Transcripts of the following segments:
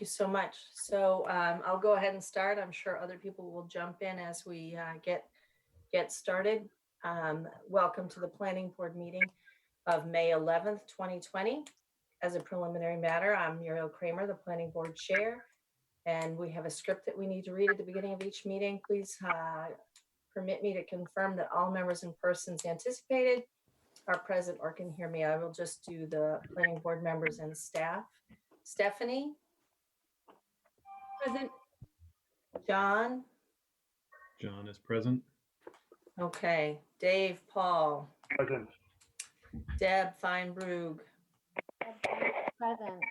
you so much. So I'll go ahead and start. I'm sure other people will jump in as we get started. Welcome to the Planning Board meeting of May 11th, 2020. As a preliminary matter, I'm Muriel Kramer, the Planning Board Chair, and we have a script that we need to read at the beginning of each meeting. Please permit me to confirm that all members and persons anticipated are present or can hear me. I will just do the Planning Board members and staff. Stephanie? Present. John? John is present. Okay. Dave, Paul? Present. Deb Feinbrug? Present.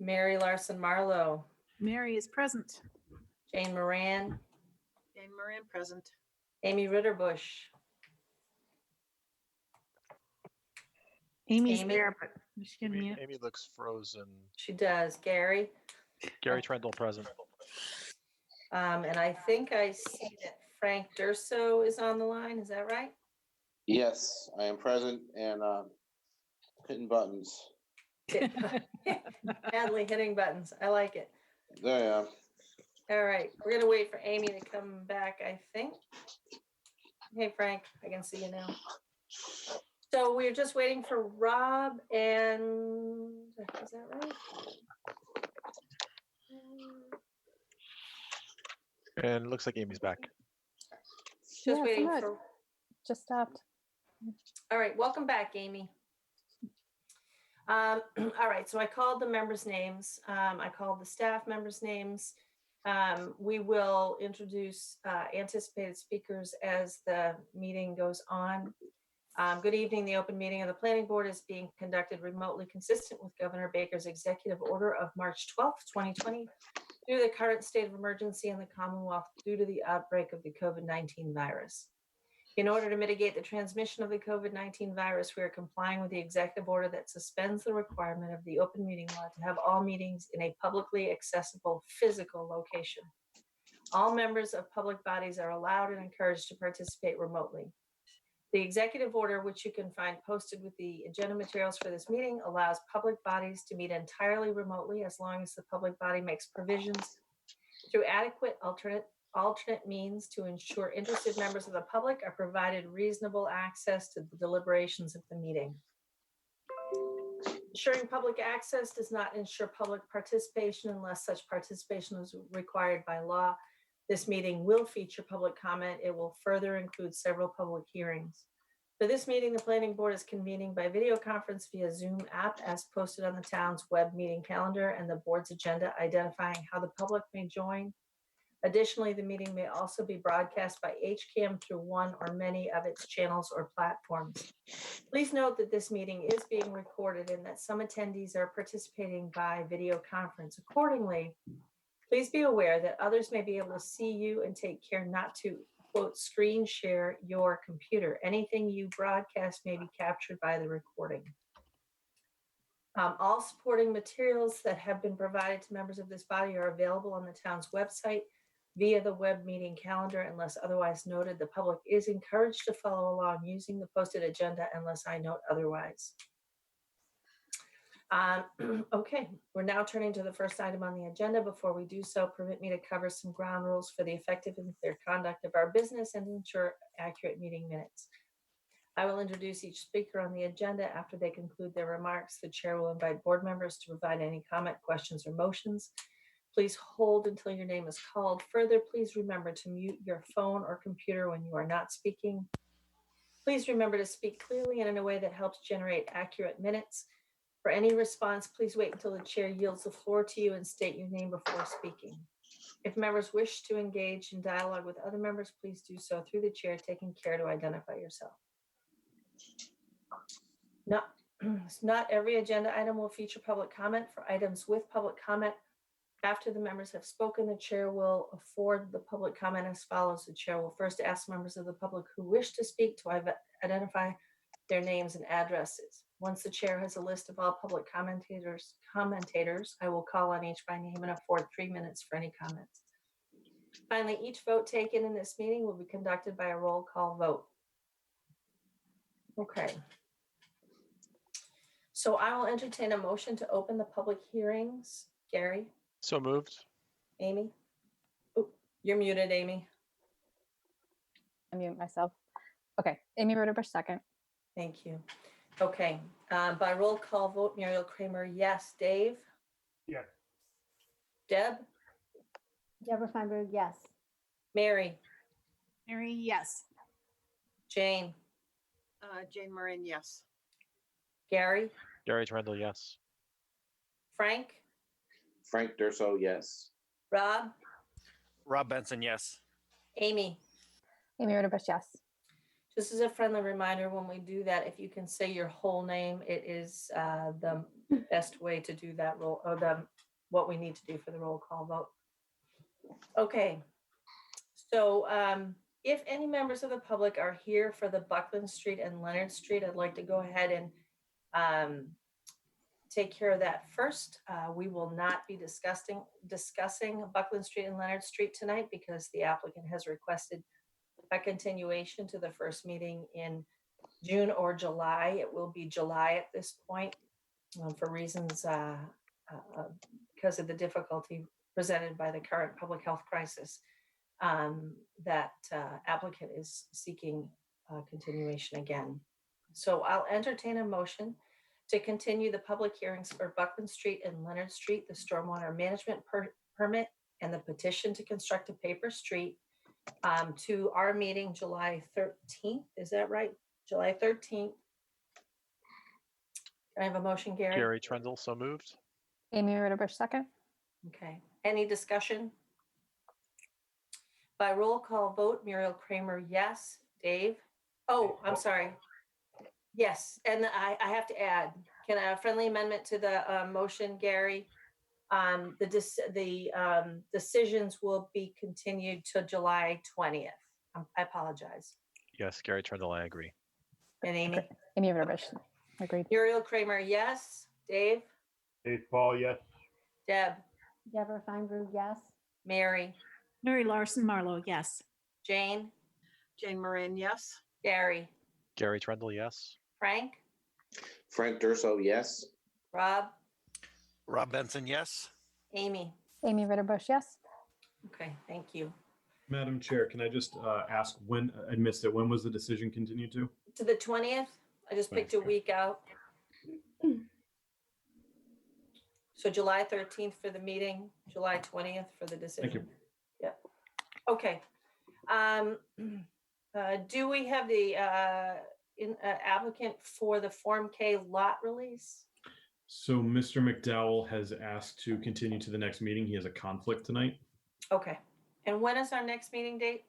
Mary Larson Marlowe? Mary is present. Jane Moran? Jane Moran present. Amy Ritterbush? Amy's Amy? there, but she can mute. Amy looks frozen. She does. Gary? Gary Trendle present. And I think I see that Frank Durso is on the line. Is that right? Yes, I am present and hitting buttons. Badly hitting buttons. I like it. There I am. All right. We're going to wait for Amy to come back, I think. Hey, Frank, I can see you now. So we're just waiting for Rob and, is that right? And it looks like Amy's back. Just Yeah, waiting good. for, Just stopped. all right, welcome back, Amy. All right, so I called the members' names. I called the staff members' names. We will introduce anticipated speakers as the meeting goes on. Good evening. The open meeting of the Planning Board is being conducted remotely consistent with Governor Baker's executive order of March 12th, 2020, due to the current state of emergency in the Commonwealth due to the outbreak of the COVID-19 virus. In order to mitigate the transmission of the COVID-19 virus, we are complying with the executive order that suspends the requirement of the open meeting law to have all meetings in a publicly accessible physical location. All members of public bodies are allowed and encouraged to participate remotely. The executive order, which you can find posted with the agenda materials for this meeting, allows public bodies to meet entirely remotely as long as the public body makes provisions through adequate alternate means to ensure interested members of the public are provided reasonable access to the deliberations of the meeting. Ensuring public access does not ensure public participation unless such participation is required by law. This meeting will feature public comment. It will further include several public hearings. For this meeting, the Planning Board is convening by video conference via Zoom app as posted on the town's web meeting calendar and the board's agenda identifying how the public may join. Additionally, the meeting may also be broadcast by HCAM through one or many of its channels or platforms. Please note that this meeting is being recorded and that some attendees are participating by video conference. Accordingly, please be aware that others may be able to see you and take care not to, quote, screen share your computer. Anything you broadcast may be captured by the recording. All supporting materials that have been provided to members of this body are available on the town's website via the web meeting calendar. Unless otherwise noted, the public is encouraged to follow along using the posted agenda unless I note otherwise. Okay, we're now turning to the first item on the agenda. Before we do so, permit me to cover some ground rules for the effective and fair conduct of our business and ensure accurate meeting minutes. I will introduce each speaker on the agenda. After they conclude their remarks, the chair will invite board members to provide any comment, questions, or motions. Please hold until your name is called. Further, please remember to mute your phone or computer when you are not speaking. Please remember to speak clearly and in a way that helps generate accurate minutes. For any response, please wait until the chair yields the floor to you and state your name before speaking. If members wish to engage in dialogue with other members, please do so through the chair, taking care to identify yourself. Not every agenda item will feature public comment. For items with public comment, after the members have spoken, the chair will afford the public comment as follows. The chair will first ask members of the public who wish to speak to identify their names and addresses. Once the chair has a list of all public commentators, I will call on each by name and afford 3 minutes for any comments. Finally, each vote taken in this meeting will be conducted by a roll call vote. Okay. So I will entertain a motion to open the public hearings. Gary? So moved. Amy? Oh, you're muted, Amy. I mute myself. Okay, Amy Roderbush, second. Thank you. Okay, by roll call vote, Muriel Kramer, yes. Dave? Yes. Deb? Deborah Feinberg, yes. Mary? Mary, yes. Jane? Jane Moran, yes. Gary? Gary Trendle, yes. Frank? Frank Durso, yes. Rob? Rob Benson, yes. Amy? Amy Roderbush, yes. Just as a friendly reminder, when we do that, if you can say your whole name, it is the best way to do that roll, or what we need to do for the roll call vote. Okay. So if any members of the public are here for the Buckland Street and Leonard Street, I'd like to go ahead and take care of that first. We will not be discussing Buckland Street and Leonard Street tonight because the applicant has requested a continuation to the first meeting in June or July. It will be July at this point for reasons because of the difficulty presented by the current public health crisis. That applicant is seeking continuation again. So I'll entertain a motion to continue the public hearings for Buckland Street and Leonard Street, the stormwater management permit, and the petition to construct a paper street to our meeting July 13th. Is that right? July 13th. Can I have a motion, Gary? Gary Trendle, so moved. Amy Roderbush, second. Okay. Any discussion? By roll call vote, Muriel Kramer, yes. Dave? Oh, I'm sorry. Yes, and I have to add, can a friendly amendment to the motion, Gary? The decisions will be continued to July 20th. I apologize. Yes, Gary Trendle, I agree. And Amy? Amy Roderbush, agreed. Muriel Kramer, yes. Dave? Dave Paul, yes. Deb? Deborah Feinberg, yes. Mary? Mary Larson Marlowe, yes. Jane? Jane Moran, yes. Gary? Gary Trendle, yes. Frank? Frank Durso, yes. Rob? Rob Benson, yes. Amy? Amy Roderbush, yes. Okay, thank you. Madam Chair, can I just ask when, I missed it, when was the decision continued to? To the 20th, I just picked a Okay. week out. So July 13th for the meeting, July 20th for the decision. Thank you. Yeah. Okay. Do we have the applicant for the Form K lot release? So Mr. McDowell has asked to continue to the next meeting. He has a conflict tonight, Okay. And when is our next meeting date?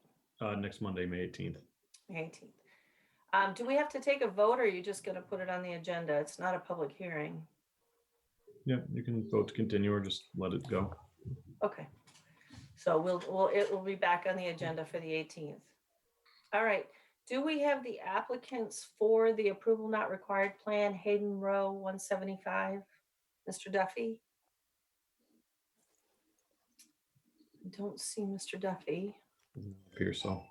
next Monday, May 18th. May 18th. Do we have to take a vote or are you just going to put it on the agenda? It's not a public hearing. Yeah, you can vote to continue or just let it go. Okay. So it will be back on the agenda for the 18th. All right. Do we have the applicants for the approval not required plan, Hayden Row 175? Mr. Duffy? I don't see Mr. Duffy. Doesn't appear so.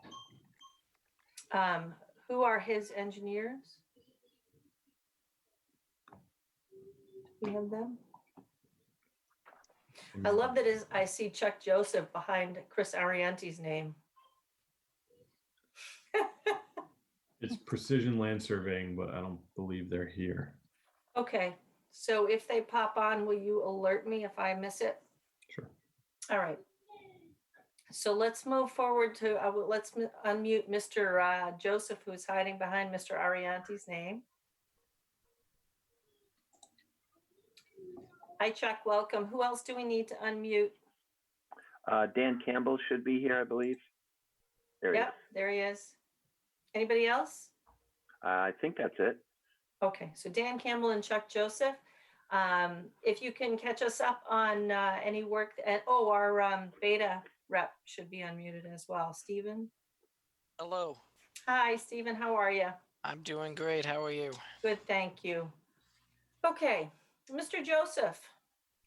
Who are his engineers? Do we have them? I love that I see Chuck Joseph behind Chris Arianti's name. It's Precision Land Surveying, but I don't believe they're here. Okay, so if they pop on, will you alert me if I miss it? Sure. All right. So let's move forward to, let's unmute Mr. Joseph, who's hiding behind Mr. Arianti's name. Hi, Chuck, welcome. Who else do we need to unmute? Dan Campbell should be here, I believe. There he is. Yep, there he is. Anybody else? I think that's it. Okay, so Dan Campbell and Chuck Joseph. If you can catch us up on any work, our beta rep should be unmuted as well. Stephen? Hello, Hi, Stephen, how are you? I'm doing great. How are you? Good, thank you. Okay, Mr. Joseph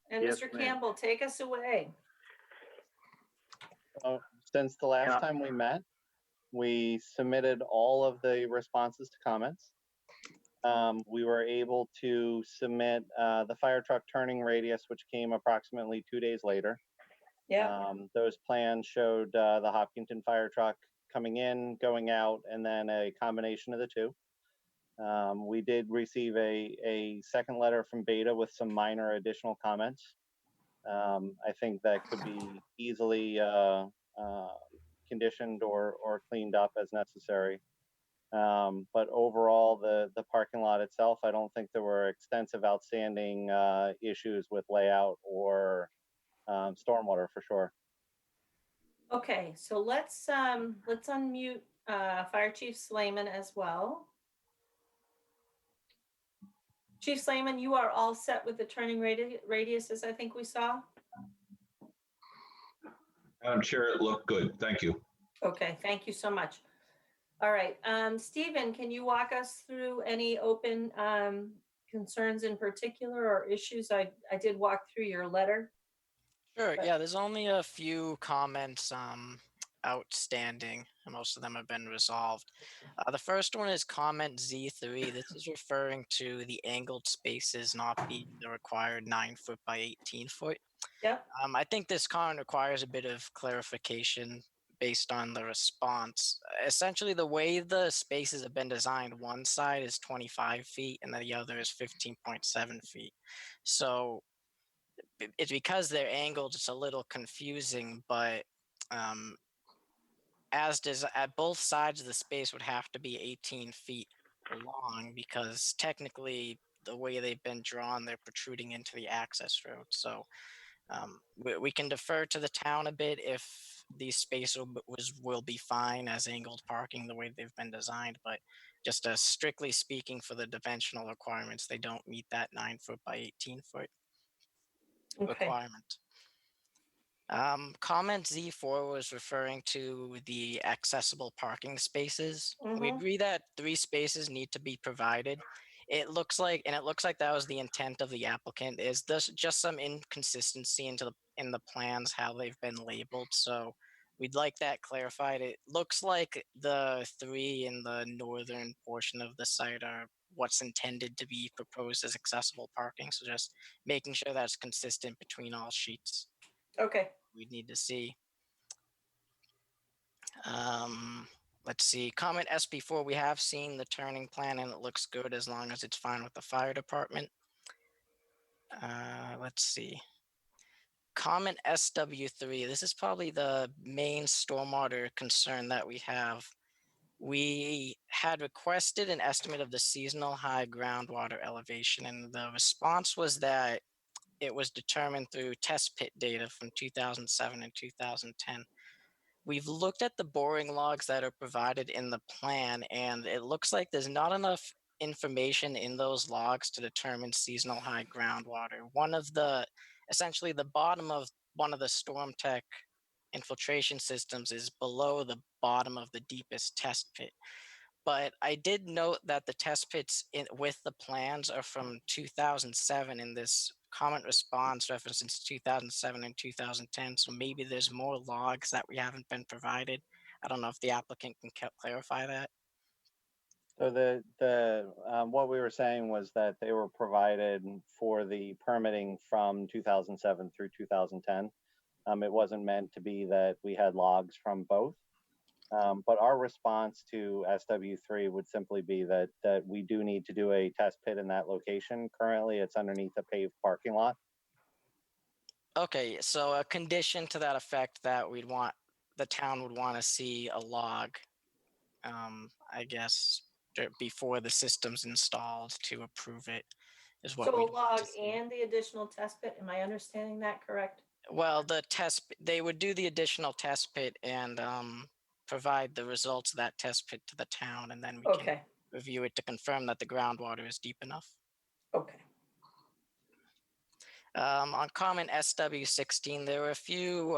and Yes, Mr. ma'am. Campbell, take us away. Since the last Yeah. time we met, we submitted all of the responses to comments. we were able to submit the fire truck turning radius, which came approximately 2 days later. Yeah, Those plans showed the Hopkinton fire truck coming in, going out, and then a combination of the two. We did receive a second letter from Beta with some minor additional comments. I think that could be easily conditioned or cleaned up as necessary. But overall, the parking lot itself, I don't think there were extensive outstanding issues with layout or stormwater for sure. okay, so let's unmute Fire Chief Slayman as well. Chief Slayman, you are all set with the turning radiuses, I think we saw? Madam Chair, it looked good. Thank you. Okay, thank you so much. All right, Stephen, can you walk us through any open concerns in particular or issues? I did walk through your letter. Sure. But- Yeah, there's only a few comments outstanding, and most of them have been resolved. The first one is comment Z3. This is referring to the angled spaces not being the required 9-foot by 18-foot. Yep. I think this comment requires a bit of clarification based on the response. Essentially, the way the spaces have been designed, one side is 25 feet and the other is 15.7 feet. So it's because they're angled, it's a little confusing, but at both sides of the space would have to be 18 feet long because technically the way they've been drawn, they're protruding into the access road. So we can defer to the town a bit if these spaces will be fine as angled parking the way they've been designed, but just strictly speaking for the dimensional requirements, they don't meet that 9-foot by 18-foot Okay. requirement. Comment Z4 was referring to the accessible parking spaces. We Mhm. agree that 3 spaces need to be provided. It looks like that was the intent of the applicant. Is this just some inconsistency in the plans how they've been labeled? So we'd like that clarified. It looks like the 3 in the northern portion of the site are what's intended to be proposed as accessible parking. So just making sure that's consistent between all sheets. Okay. We need to see. Let's see. Comment SB4. We have seen the turning plan and it looks good as long as it's fine with the fire department. Let's see. Comment SW3. This is probably the main stormwater concern that we have. We had requested an estimate of the seasonal high groundwater elevation, and the response was that it was determined through test pit data from 2007 and 2010. We've looked at the boring logs that are provided in the plan, and it looks like there's not enough information in those logs to determine seasonal high groundwater. Essentially the bottom of one of the storm tech infiltration systems is below the bottom of the deepest test pit. But I did note that the test pits with the plans are from 2007, and this comment response references 2007 and 2010. So maybe there's more logs that we haven't been provided. I don't know if the applicant can clarify that. So what we were saying was that they were provided for the permitting from 2007 through 2010. It wasn't meant to be that we had logs from both. But our response to SW3 would simply be that we do need to do a test pit in that location. Currently, it's underneath a paved parking lot. Okay, so a condition to that effect that the town would want to see a log, I guess, before the system's installed to approve it is what So a we'd like to log see. and the additional test pit, am I understanding that correct? Well, they would do the additional test pit and provide the results of that test pit to the town, and then we can Okay, review it to confirm that the groundwater is deep enough. okay. On comment SW16, there were a few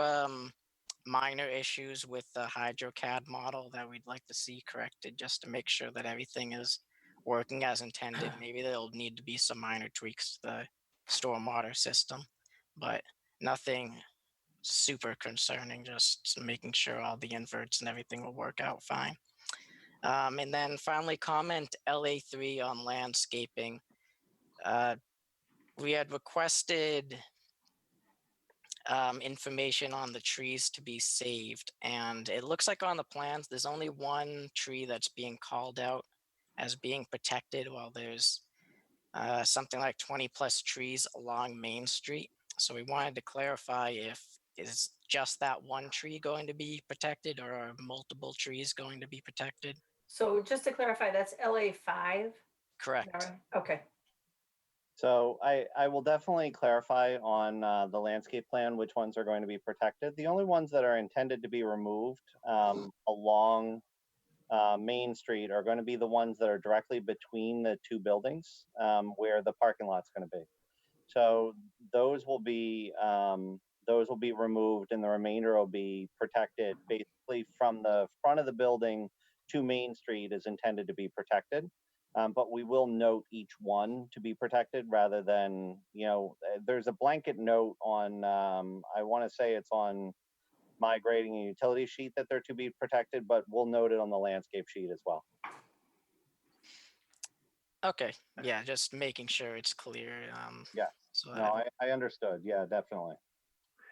minor issues with the HydroCAD model that we'd like to see corrected just to make sure that everything is working as intended. Maybe there'll need to be some minor tweaks to the stormwater system, but nothing super concerning, just making sure all the inverts and everything will work out fine. And then finally, comment LA3 on landscaping. We had requested information on the trees to be saved, and it looks like on the plans there's only one tree that's being called out as being protected, while there's something like 20 plus trees along Main Street. So we wanted to clarify if is just that one tree going to be protected, or are multiple trees going to be protected? So just to clarify, that's LA5? Correct. Okay. So I will definitely clarify on the landscape plan which ones are going to be protected. The only ones that are intended to be removed along Main Street are going to be the ones that are directly between the two buildings where the parking lot's going to be. So those will be removed, and the remainder will be protected. Basically, from the front of the building to Main Street is intended to be protected. But we will note each one to be protected rather than, there's a blanket note on, I want to say it's on my grading and utility sheet that they're to be protected, but we'll note it on the landscape sheet as well. Okay. Yeah, just making sure it's clear. Yeah. So No, I understood. Yeah, definitely.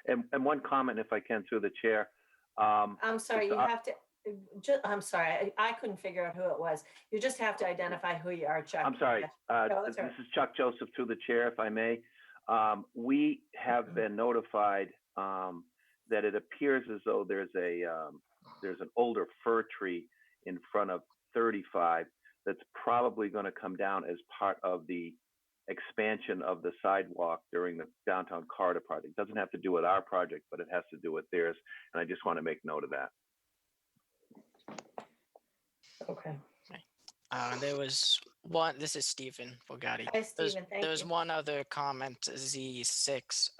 And one comment, if I can, through the chair. I'm sorry, you have to, I'm sorry, I couldn't figure out who it was. You just have to identify who you are, Chuck. I'm sorry. No, that's This all right. is Chuck Joseph, through the chair, if I may. We have been notified that it appears as though there's an older fir tree in front of 35 that's probably going to come down as part of the expansion of the sidewalk during the downtown corridor project. It doesn't have to do with our project, but it has to do with theirs. And I just want to make note of that. Okay. there was one. This is Stephen Bogatti. Hi, Stephen. Thank There's you. one other comment, Z6.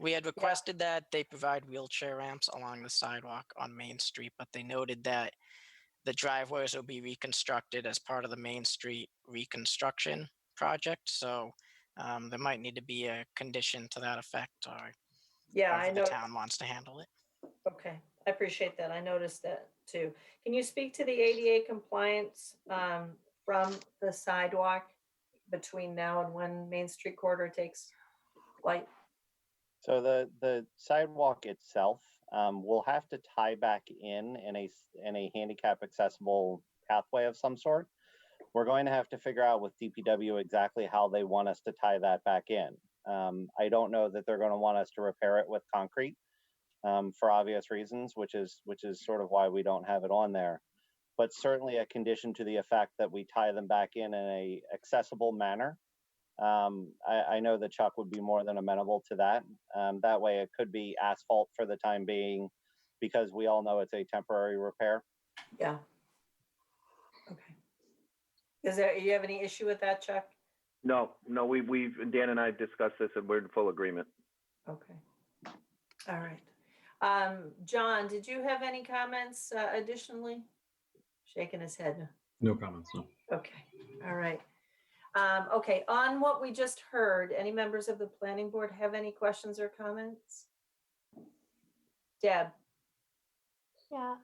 We had requested that they provide wheelchair ramps along the sidewalk on Main Street, but they noted that the driveways will be reconstructed as part of the Main Street reconstruction project. So there might need to be a condition to that effect, or Yeah, I however know. the town wants to handle it. Okay, I appreciate that. I noticed that too. Can you speak to the ADA compliance from the sidewalk between now and when Main Street corridor takes light? So the sidewalk itself will have to tie back in a handicap accessible pathway of some sort. We're going to have to figure out with DPW exactly how they want us to tie that back in. I don't know that they're going to want us to repair it with concrete for obvious reasons, which is sort of why we don't have it on there. But certainly a condition to the effect that we tie them back in a accessible manner. I know that Chuck would be more than amenable to that. That way it could be asphalt for the time being, because we all know it's a temporary repair. Yeah. Okay. You have any issue with that, Chuck? No, Dan and I discussed this and we're in full agreement. Okay. All right. John, did you have any comments additionally? Shaking his head. No comments, no. Okay. All right. Okay, on what we just heard, any members of the planning board have any questions or comments? Deb? Yeah,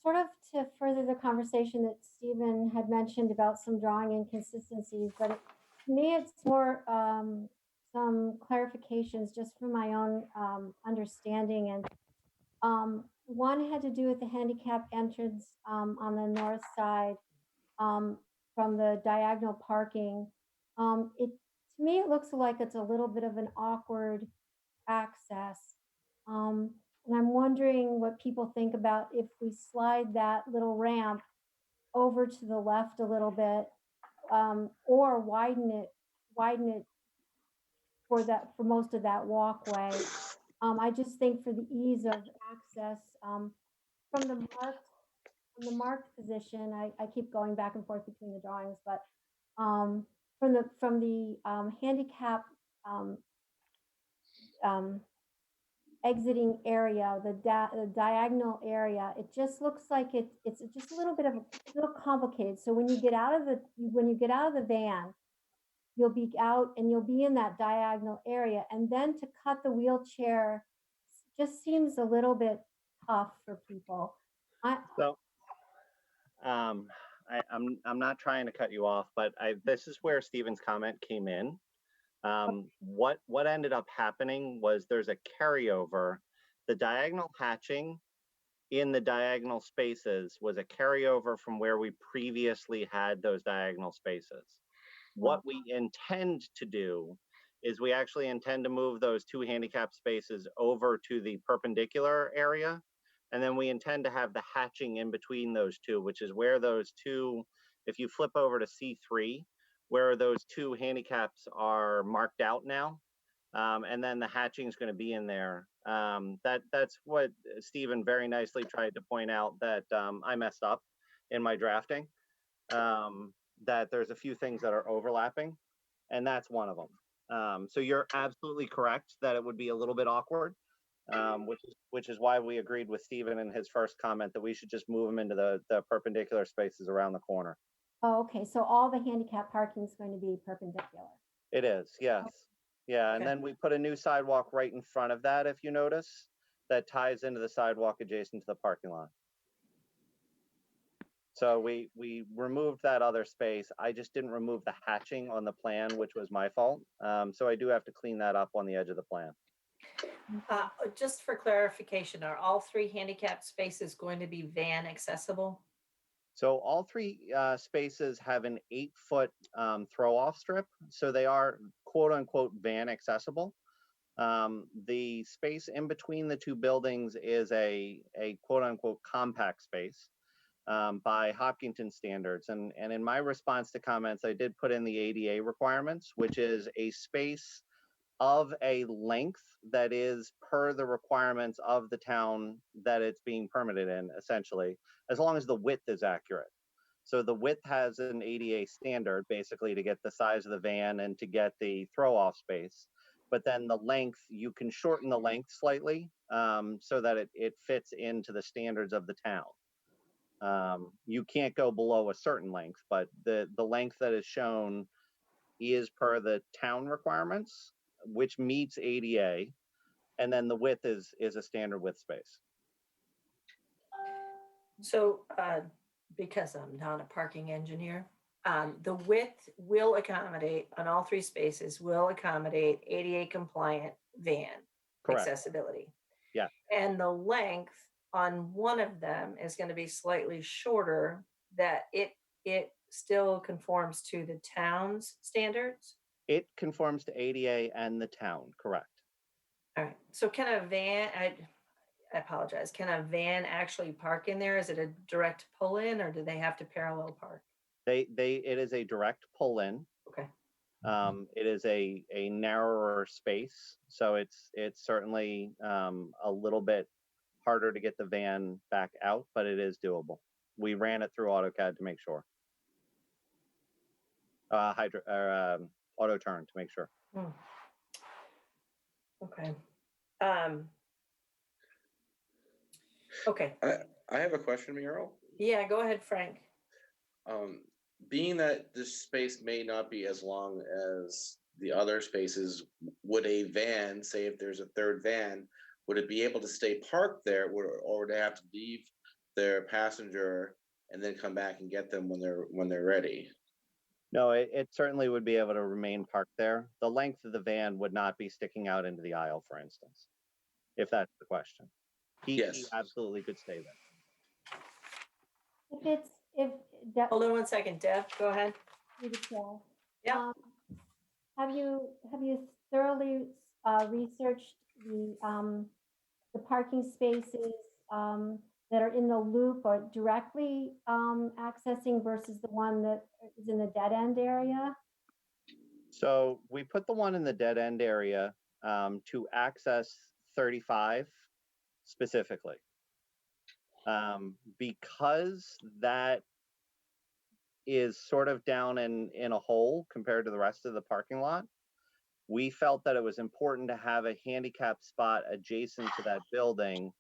sort of to further the conversation that Stephen had mentioned about some drawing inconsistencies, but to me, it's more some clarifications just for my own understanding. And one had to do with the handicap entrance on the north side from the diagonal parking. To me, it looks like it's a little bit of an awkward access. And I'm wondering what people think about if we slide that little ramp over to the left a little bit, or widen it for most of that walkway. I just think for the ease of access from the marked position, I keep going back and forth between the drawings, but from the handicap exiting area, the diagonal area, it just looks like it's just a little complicated. So when you get out of the van, you'll be out and you'll be in that diagonal area, and then to cut the wheelchair just seems a little bit tough for people. I'm not trying to cut you off, but this is where Stephen's comment came in. What ended up happening was there's a carryover. The diagonal hatching in the diagonal spaces was a carryover from where we previously had those diagonal spaces. What we intend to do is we actually intend to move those 2 handicap spaces over to the perpendicular area. And then we intend to have the hatching in between those 2, which is where those 2, if you flip over to C3, where those 2 handicaps are marked out now. And then the hatching is going to be in there. That's what Stephen very nicely tried to point out, that I messed up in my drafting. That there's a few things that are overlapping, and that's one of them. So you're absolutely correct that it would be a little bit awkward, which is why we agreed with Stephen in his first comment that we should just move them into the perpendicular spaces around the corner. Oh, okay, so all the handicap parking is going to be perpendicular. It is, yes. Yeah, and Okay. then we put a new sidewalk right in front of that, if you notice, that ties into the sidewalk adjacent to the parking lot. So we removed that other space. I just didn't remove the hatching on the plan, which was my fault. So I do have to clean that up on the edge of the plan. Just for clarification, are all 3 handicap spaces going to be van accessible? So all 3 spaces have an 8-foot throw-off strip. So they are quote unquote van accessible. The space in between the 2 buildings is a quote unquote compact space by Hopkinton standards. And in my response to comments, I did put in the ADA requirements, which is a space of a length that is per the requirements of the town that it's being permitted in, essentially, as long as the width is accurate. So the width has an ADA standard, basically, to get the size of the van and to get the throw-off space. But then the length, you can shorten the length slightly so that it fits into the standards of the town. You can't go below a certain length, but the length that is shown is per the town requirements, which meets ADA, and then the width is a standard width space. So, because I'm not a parking engineer, the width will accommodate, on all 3 spaces, will accommodate ADA compliant van Correct. accessibility. Yeah. And the length on one of them is going to be slightly shorter, that it still conforms to the town's standards. It conforms to ADA and the town, correct. All right. So can a van, I apologize, can a van actually park in there? Is it a direct pull in, or do they have to parallel park? It is a direct pull in. Okay. It is a narrower space, so it's certainly a little bit harder to get the van back out, but it is doable. We ran it through AutoCAD to make sure. Auto turn to make sure. Okay. Okay. I have a question, Muriel. Yeah, go ahead, Frank. Being that this space may not be as long as the other spaces, would a van, say if there's a 3rd van, would it be able to stay parked there, or would they have to leave their passenger and then come back and get them when they're ready? No, it certainly would be able to remain parked there. The length of the van would not be sticking out into the aisle, for instance, if that's the question. He absolutely could stay there. Hold on one second, Deb, go ahead. Yeah. Have you thoroughly researched the parking spaces that are in the loop or directly accessing versus the one that is in the dead end area? So we put the one in the dead end area to access 35 specifically. Because that is sort of down in a hole compared to the rest of the parking lot, we felt that it was important to have a handicap spot adjacent to that building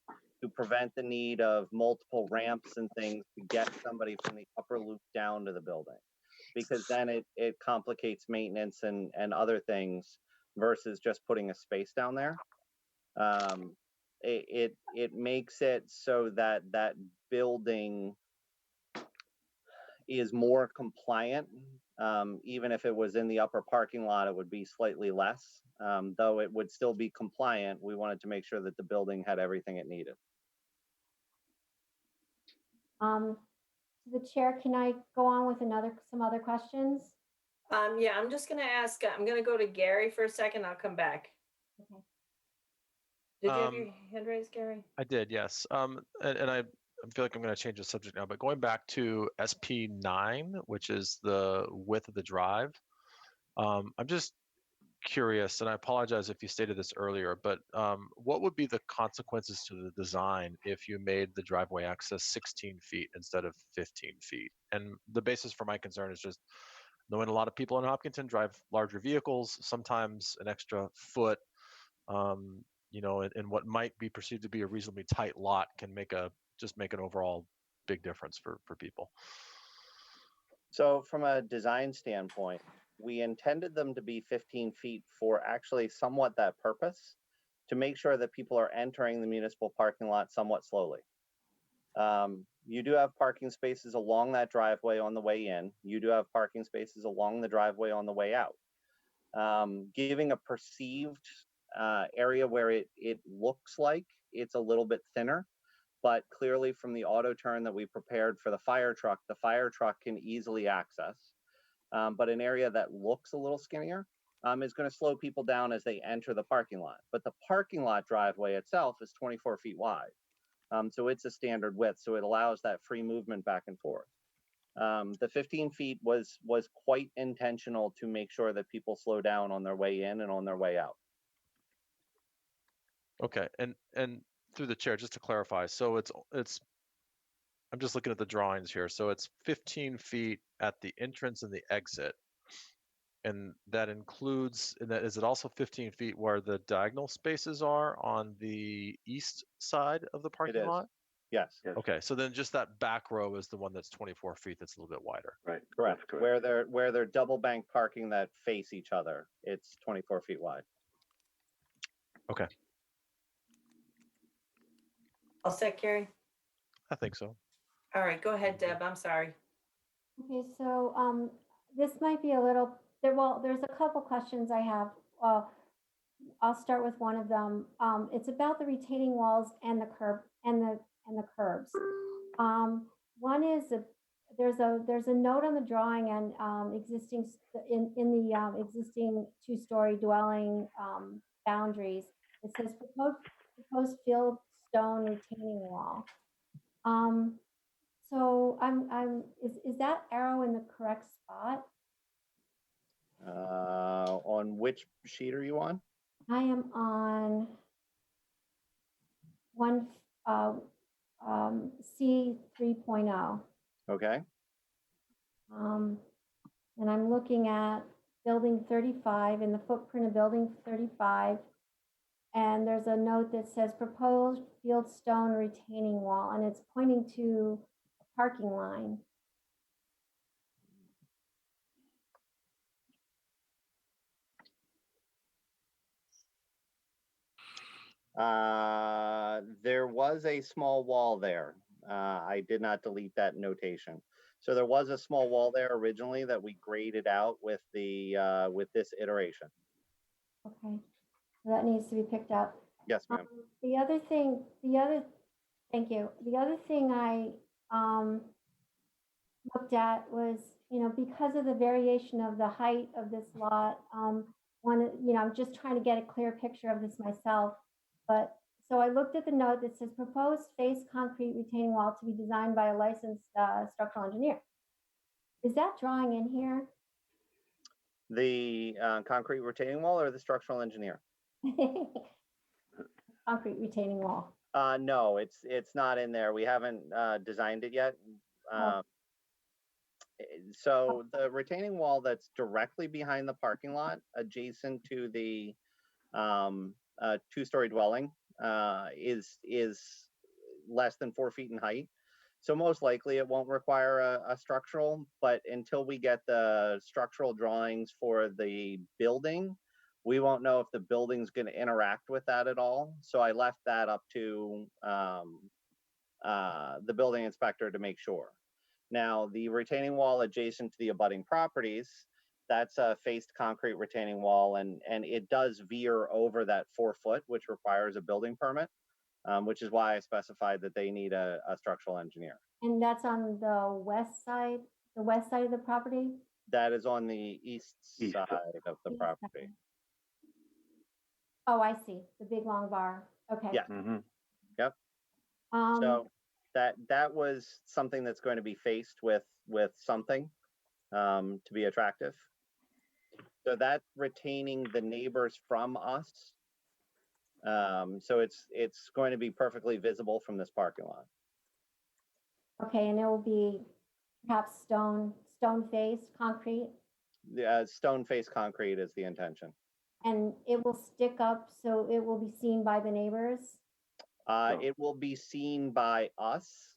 to prevent the need of multiple ramps and things to get somebody from the upper loop down to the building, because then it complicates maintenance and other things versus just putting a space down there. It makes it so that that building is more compliant. Even if it was in the upper parking lot, it would be slightly less. Though it would still be compliant, we wanted to make sure that the building had everything it needed. To the chair, can I go on with some other questions? Yeah, I'm just gonna ask, I'm gonna go to Gary for a second. I'll come back. Okay. Did you have your hand raised, Gary? I did, yes. And I feel like I'm going to change the subject now, but going back to SP9, which is the width of the drive, I'm just curious, and I apologize if you stated this earlier, but what would be the consequences to the design if you made the driveway access 16 feet instead of 15 feet? And the basis for my concern is just knowing a lot of people in Hopkinton drive larger vehicles, sometimes an extra foot, you know, in what might be perceived to be a reasonably tight lot can make an overall big difference for people. So from a design standpoint, we intended them to be 15 feet for actually somewhat that purpose, to make sure that people are entering the municipal parking lot somewhat slowly. You do have parking spaces along that driveway on the way in. You do have parking spaces along the driveway on the way out. Giving a perceived area where it looks like it's a little bit thinner, but clearly from the auto turn that we prepared for the fire truck can easily access. But an area that looks a little skinnier is going to slow people down as they enter the parking lot. But the parking lot driveway itself is 24 feet wide. So it's a standard width, so it allows that free movement back and forth. The 15 feet was quite intentional to make sure that people slow down on their way in and on their way out. Okay, and through the chair, just to clarify, so it's I'm just looking at the drawings here. So it's 15 feet at the entrance and the exit. And that includes, and that is it also 15 feet where the diagonal spaces are on the east side of the parking lot? Yes. Okay, so then just that back row is the one that's 24 feet, that's a little bit wider. Right. Correct. That's correct. Where they're double bank parking that face each other, it's 24 feet wide. Okay, All set, Gary? I think so. All right, go ahead, Deb. I'm sorry. Okay, so this might be there's a couple questions I have. I'll start with one of them. It's about the retaining walls and the the curbs. One is there's a note on the drawing and existing in the existing two-story dwelling boundaries. It says proposed field stone retaining wall. So is that arrow in the correct spot? On which sheet are you on? I am on C 3.0. Okay. And I'm looking at building 35 in the footprint of building 35. And there's a note that says proposed field stone retaining wall, and it's pointing to a parking line. There was a small wall there. I did not delete that notation. So there was a small wall there originally that we graded out with the with this iteration. Okay, so that needs to be picked up. Yes, ma'am. Thank you. The other thing I looked at was, because of the variation of the height of this lot, I'm just trying to get a clear picture of this myself. But so I looked at the note that says proposed face concrete retaining wall to be designed by a licensed structural engineer. Is that drawing in here? The concrete retaining wall or the structural engineer? Concrete retaining wall. No, it's not in there. We haven't designed it yet. So the retaining wall that's directly behind the parking lot, adjacent to the two-story dwelling, is less than 4 feet in height. So most likely it won't require a structural, but until we get the structural drawings for the building, we won't know if the building's going to interact with that at all. So I left that up to the building inspector to make sure. Now, the retaining wall adjacent to the abutting properties, that's a faced concrete retaining wall, and it does veer over that 4 foot, which requires a building permit, which is why I specified that they need a structural engineer. And that's on the west side of the property? That is on the east East. side of the East property. side. Oh, I see, the big long bar. Okay. Yeah. Mhm. So that was something that's going to be faced with something to be attractive. So that retaining the neighbors from us. So it's going to be perfectly visible from this parking lot. Okay, and it will be perhaps stone face, concrete, The stone face concrete is the intention. and it will stick up so it will be seen by the neighbors? It will be seen by us.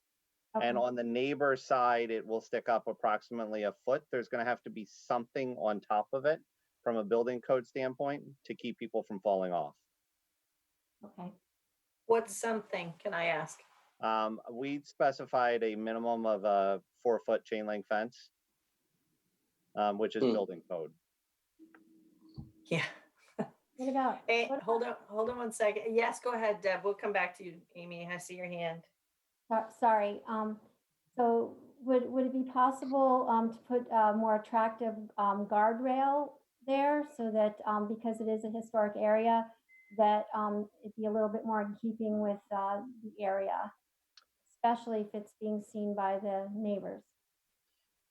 And Okay. on the neighbor side, it will stick up approximately a foot. There's going to have to be something on top of it from a building code standpoint to keep people from falling off. Okay. What's something, can I ask? We specified a minimum of a 4 foot chain link fence, which is building code. Yeah. What about? Hey, what hold on 1 second. Yes, go ahead, Deb. We'll come back to you, Amy. I see your hand. Sorry. So would it be possible to put a more attractive guardrail there so that because it is a historic area, that it'd be a little bit more in keeping with the area, especially if it's being seen by the neighbors?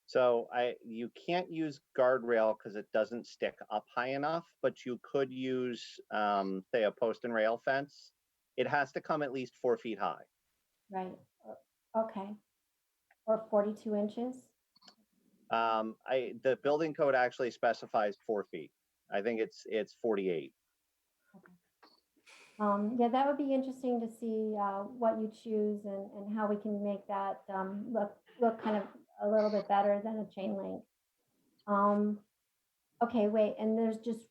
So you can't use guardrail because it doesn't stick up high enough, but you could use say a post and rail fence. It has to come at least 4 feet high. Right. Okay. Or 42 inches? The building code actually specifies 4 feet. I think it's 48. Yeah, that would be interesting to see what you choose and how we can make that look kind of a little bit better than a chain link. Okay, wait, and there's just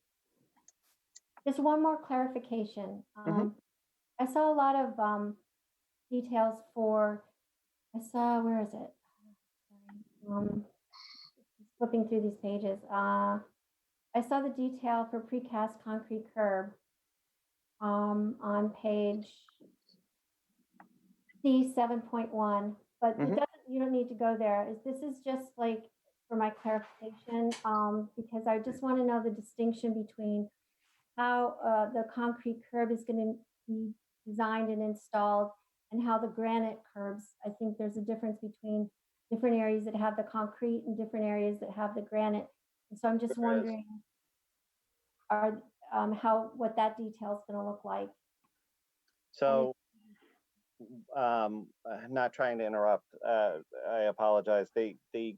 one more clarification. I saw a lot of details for, where is it? Flipping through these pages. I saw the detail for precast concrete curb on page C 7.1, but it doesn't, you don't need to go there. This is just like for my clarification, because I just want to know the distinction between how the concrete curb is going to be designed and installed and how the granite curbs. I think there's a difference between different areas that have the concrete and different areas that have the granite. And so I'm just wondering what that detail is going to look like. So not trying to interrupt, I apologize. The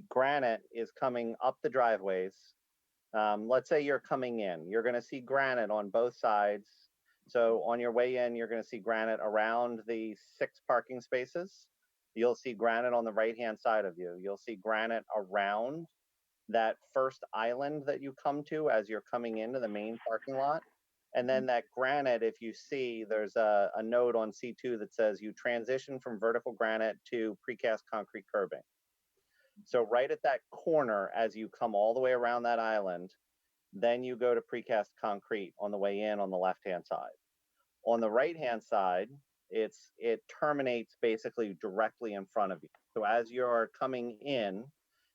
granite is coming up the driveways. Let's say you're coming in, you're going to see granite on both sides. So on your way in, you're going to see granite around the 6 parking spaces. You'll see granite on the right-hand side of you. You'll see granite around that first island that you come to as you're coming into the main parking lot. And then that granite, if you see, there's a note on C2 that says you transition from vertical granite to precast concrete curbing. So right at that corner, as you come all the way around that island, then you go to precast concrete on the way in on the left-hand side. On the right-hand side, it terminates basically directly in front of you. So as you're coming in,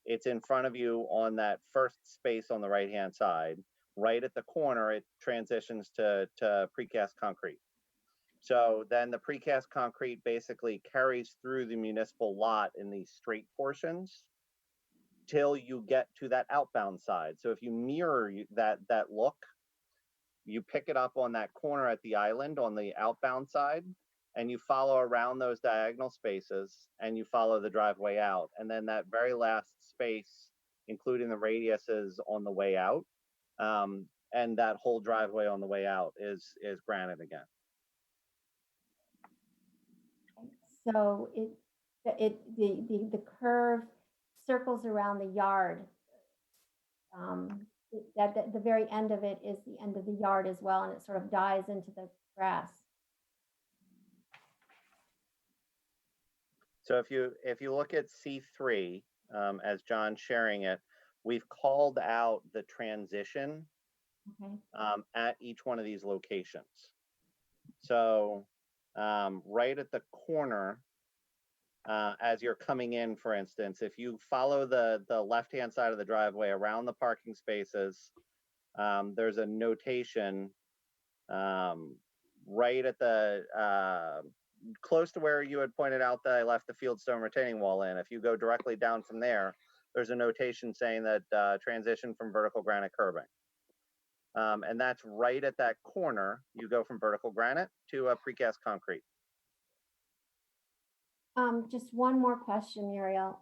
it's in front of you on that first space on the right-hand side. Right at the corner, it transitions to precast concrete. So then the precast concrete basically carries through the municipal lot in these straight portions till you get to that outbound side. So if you mirror that look, you pick it up on that corner at the island on the outbound side, and you follow around those diagonal spaces and you follow the driveway out. And then that very last space, including the radiuses on the way out, and that whole driveway on the way out is granite again. So the curve circles around the yard. That the very end of it is the end of the yard as well, and it sort of dies into the grass. So if you look at C3, as John's sharing it, we've called out the transition Okay. at each one of these locations. So right at the corner, as you're coming in, for instance, if you follow the left-hand side of the driveway around the parking spaces, there's a notation right at the close to where you had pointed out that I left the fieldstone retaining wall in. If you go directly down from there, there's a notation saying that transition from vertical granite curbing. And that's right at that corner. You go from vertical granite to precast concrete. Just one more question, Muriel.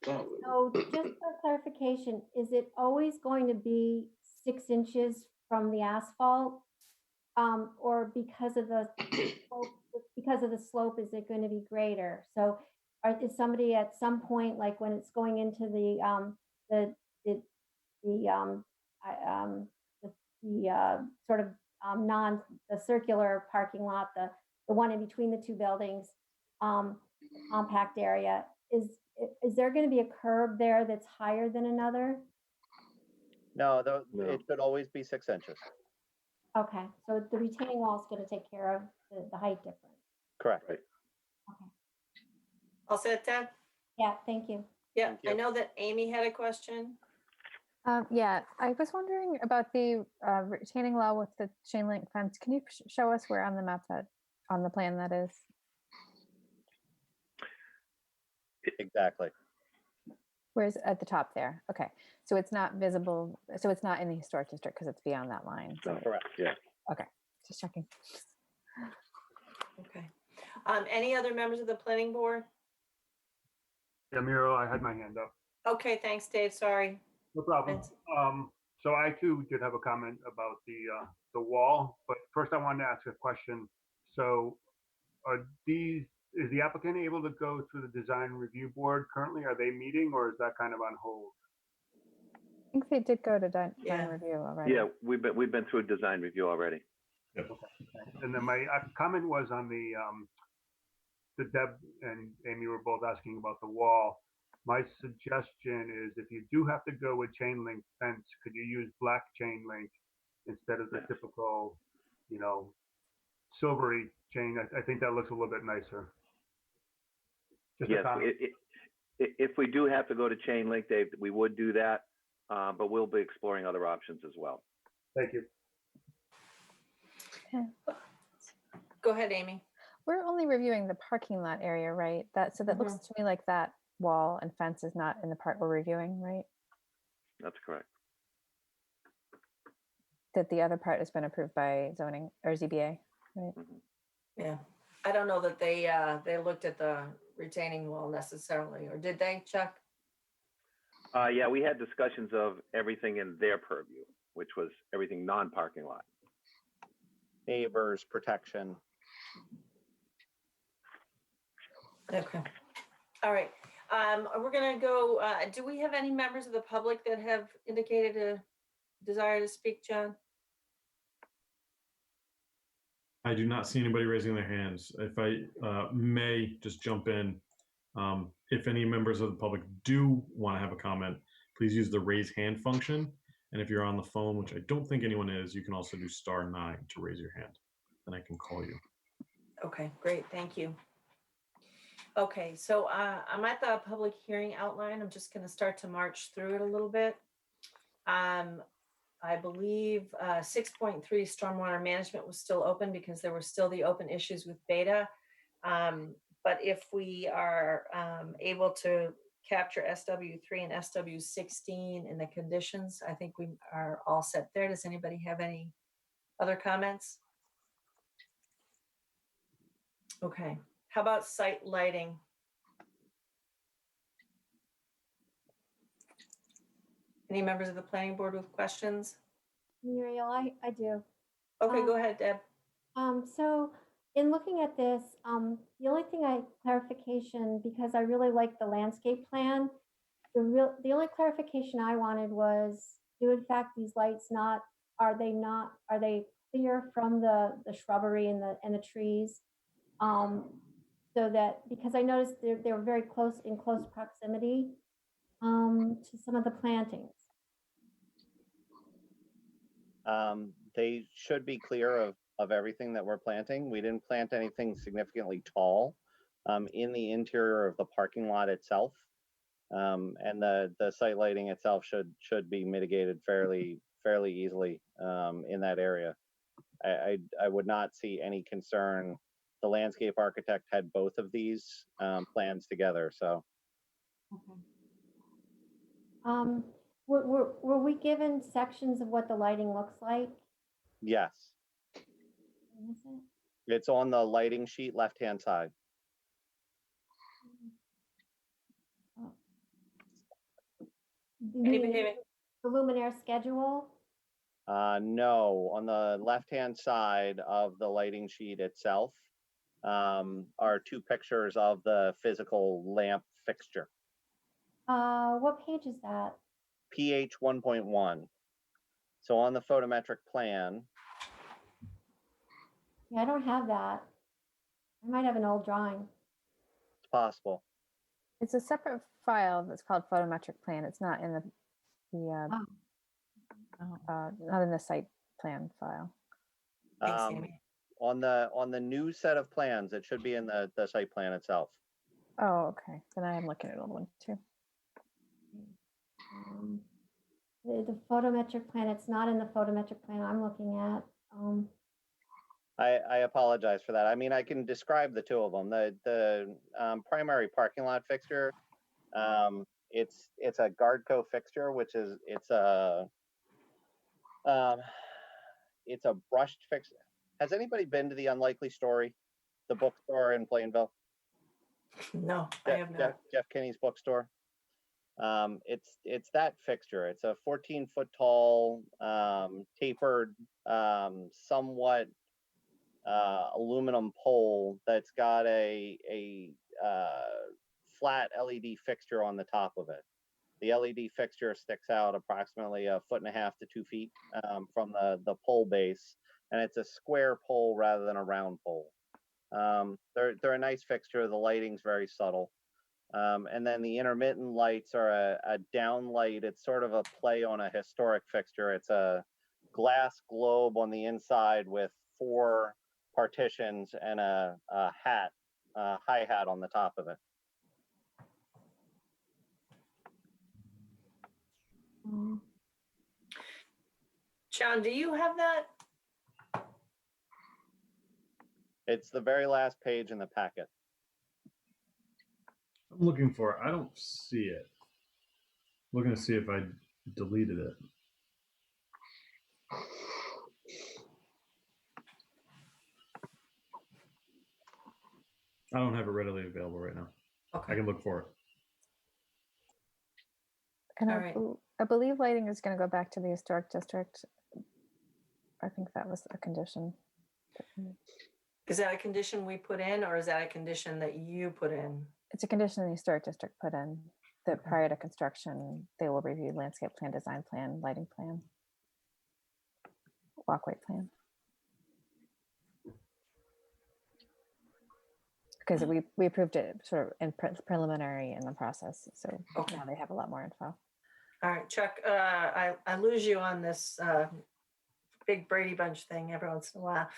So just for clarification, is it always going to be 6 inches from the asphalt? Or because of the slope, is it going to be greater? So is somebody at some point, like when it's going into the sort of the circular parking lot, the one in between the two buildings, compact area, is there going to be a curb there that's higher than another? No, it should always be 6 inches. Okay, so the retaining wall is going to take care of the height difference. Correct. Okay. All set, Deb? Yeah, thank you. Yeah, Thank you. I know that Amy had a question. Yeah, I was wondering about the retaining wall with the chain link fence. Can you show us where on the map on the plan that is? Exactly. Where's at the top there? Okay, so it's not visible. So it's not in the historic district because it's beyond that line. So, Correct. Yeah. okay, just checking. Okay. Any other members of the planning board? Yeah, Muriel, I had my hand up. Okay, thanks, Dave. Sorry. No problem. Vince. So I too did have a comment about the wall, but first I wanted to ask a question. So is the applicant able to go through the design review board currently? Are they meeting or is that kind of on hold? I think they did go to design Yeah. review already. Yeah, we've been through a design review already. And then my comment was on the Deb and Amy were both asking about the wall. My suggestion is if you do have to go with chain link fence, could you use black chain link instead of the typical, silvery chain? I think that looks a little bit nicer. Just a Yes, comment. if we do have to go to chain link, Dave, we would do that, but we'll be exploring other options as well. Thank you. Go ahead, Amy. We're only reviewing the parking lot area, right? So that looks to me like that wall and fence is not in the part we're reviewing, right? That's correct. That the other part has been approved by zoning or ZBA, right? Yeah. I don't know that they looked at the retaining wall necessarily, or did they, Chuck? Yeah, we had discussions of everything in their purview, which was everything non-parking lot. Neighbors, protection. Okay. All right. We're gonna go, do we have any members of the public that have indicated a desire to speak, John? I do not see anybody raising their hands. If I may just jump in, if any members of the public do want to have a comment, please use the raise hand function. And if you're on the phone, which I don't think anyone is, you can also do *9 to raise your hand, and I can call you. Okay, great. Thank you. Okay, so I'm at the public hearing outline. I'm just going to start to march through it a little bit. I believe 6.3 stormwater management was still open because there were still the open issues with beta. But if we are able to capture SW3 and SW16 in the conditions, I think we are all set there. Does anybody have any other comments? Okay, how about site lighting? Any members of the planning board with questions? Muriel, I do. Okay, go ahead, Deb. So in looking at this, the only thing clarification, because I really like the landscape plan, the only clarification I wanted was, do in fact these lights are they clear from the shrubbery and the trees? So so that, because I noticed they're very in close proximity to some of the plantings. They should be clear of everything that we're planting. We didn't plant anything significantly tall in the interior of the parking lot itself. And the site lighting itself should be mitigated fairly easily in that area. I would not see any concern. The landscape architect had both of these plans together, so. Okay. Were we given sections of what the lighting looks like? Yes, Is it? it's on the lighting sheet left-hand side. Oh. Anybody? The luminaire schedule? No, on the left-hand side of the lighting sheet itself are two pictures of the physical lamp fixture. What page is that? PH 1.1. So on the photometric plan, Yeah, I don't have that. I might have an old drawing. it's possible. It's a separate file that's called photometric plan. It's not in not in the site plan file. Thanks, Amy. On the new set of plans, it should be in the site plan itself. Oh, okay. Then I am looking at an old one too. The photometric plan, it's not in the photometric plan I'm looking at. I apologize for that. I mean, I can describe the two of them. The primary parking lot fixture, it's a Guardco fixture, which is it's a brushed fixture. Has anybody been to the Unlikely Story, the bookstore in Plainville? No, I have not. Jeff Kinney's bookstore. It's that fixture. It's a 14-foot tall, tapered, somewhat aluminum pole that's got a flat LED fixture on the top of it. The LED fixture sticks out approximately 1.5 to 2 feet from the pole base, and it's a square pole rather than a round pole. They're a nice fixture. The lighting's very subtle. And then the intermittent lights are a down light. It's sort of a play on a historic fixture. It's a glass globe on the inside with 4 partitions and a high hat on the top of it. John, do you have that? It's the very last page in the packet. I'm looking for it. I don't see it. Looking to see if I deleted it. I don't have it readily available right now. Okay. I can look for it. And All right. I believe lighting is going to go back to the historic district. I think that was a condition. Is that a condition we put in, or is that a condition that you put in? It's a condition the historic district put in that prior to construction, they will review landscape plan, design plan, lighting plan, walkway plan. Because we approved it sort of in preliminary in the process. So now they have a lot more info. All right, Chuck, I lose you on this big Brady Bunch thing every once in a while.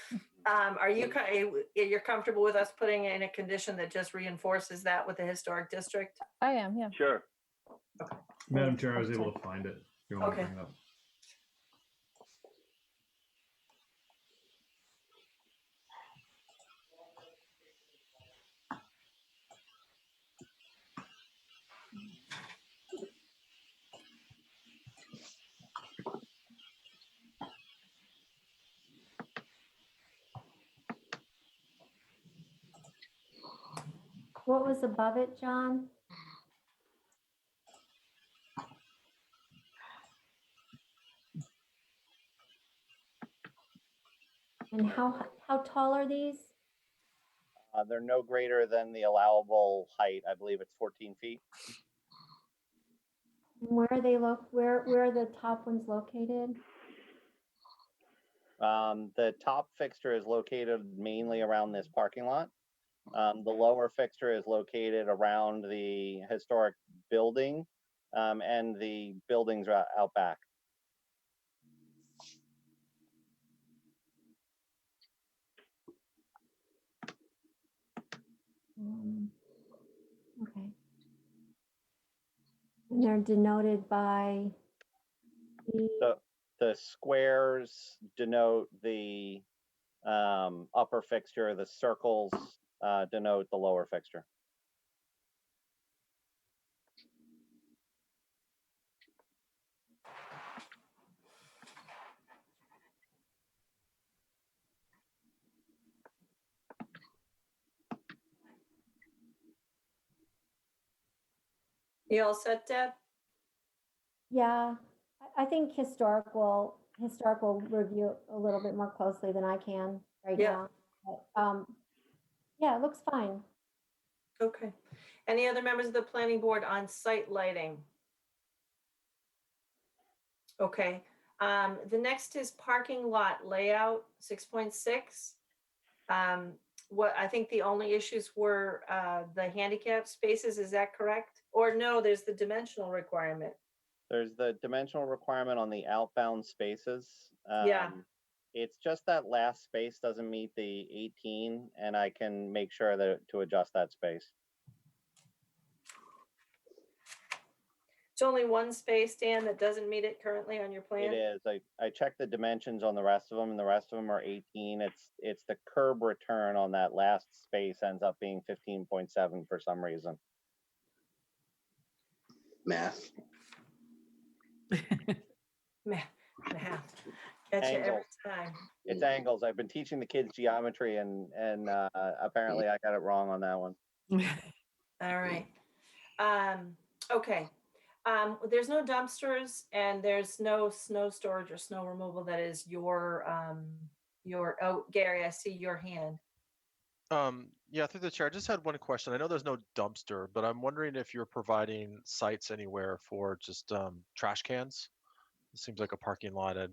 Are you're comfortable with us putting in a condition that just reinforces that with the historic district? I am, yeah. Sure. Okay. Madam Chair, I was able to find it. If you want to Okay. bring it up. What was above it, John? And how tall are these? They're no greater than the allowable height. I believe it's 14 feet. Where are they where are the top ones located? The top fixture is located mainly around this parking lot. The lower fixture is located around the historic building, and the buildings are out back. Okay. And they're denoted by The squares denote the upper fixture. The circles denote the lower fixture. You all set, Deb? Yeah, I think historical review a little bit more closely than I can right Yeah. now. But, yeah, it looks fine. Okay. Any other members of the planning board on site lighting? Okay. The next is parking lot layout, 6.6. What I think the only issues were the handicap spaces, is that correct? Or no, there's the dimensional requirement. There's the dimensional requirement on the outbound spaces. Yeah. It's just that last space doesn't meet the 18, and I can make sure to adjust that space. It's only one space, Dan, that doesn't meet it currently on your plan? It is. I checked the dimensions on the rest of them, and the rest of them are 18. It's the curb return on that last space ends up being 15.7 for some reason. Math. Math. Catch you every Angles. time. It's angles. I've been teaching the kids geometry, and apparently I got it wrong on that one. All right. Okay. There's no dumpsters and there's no snow storage or snow removal. That is your, oh, Gary, I see your hand. Yeah, through the chair, I just had one question. I know there's no dumpster, but I'm wondering if you're providing sites anywhere for just trash cans. It seems like a parking lot. In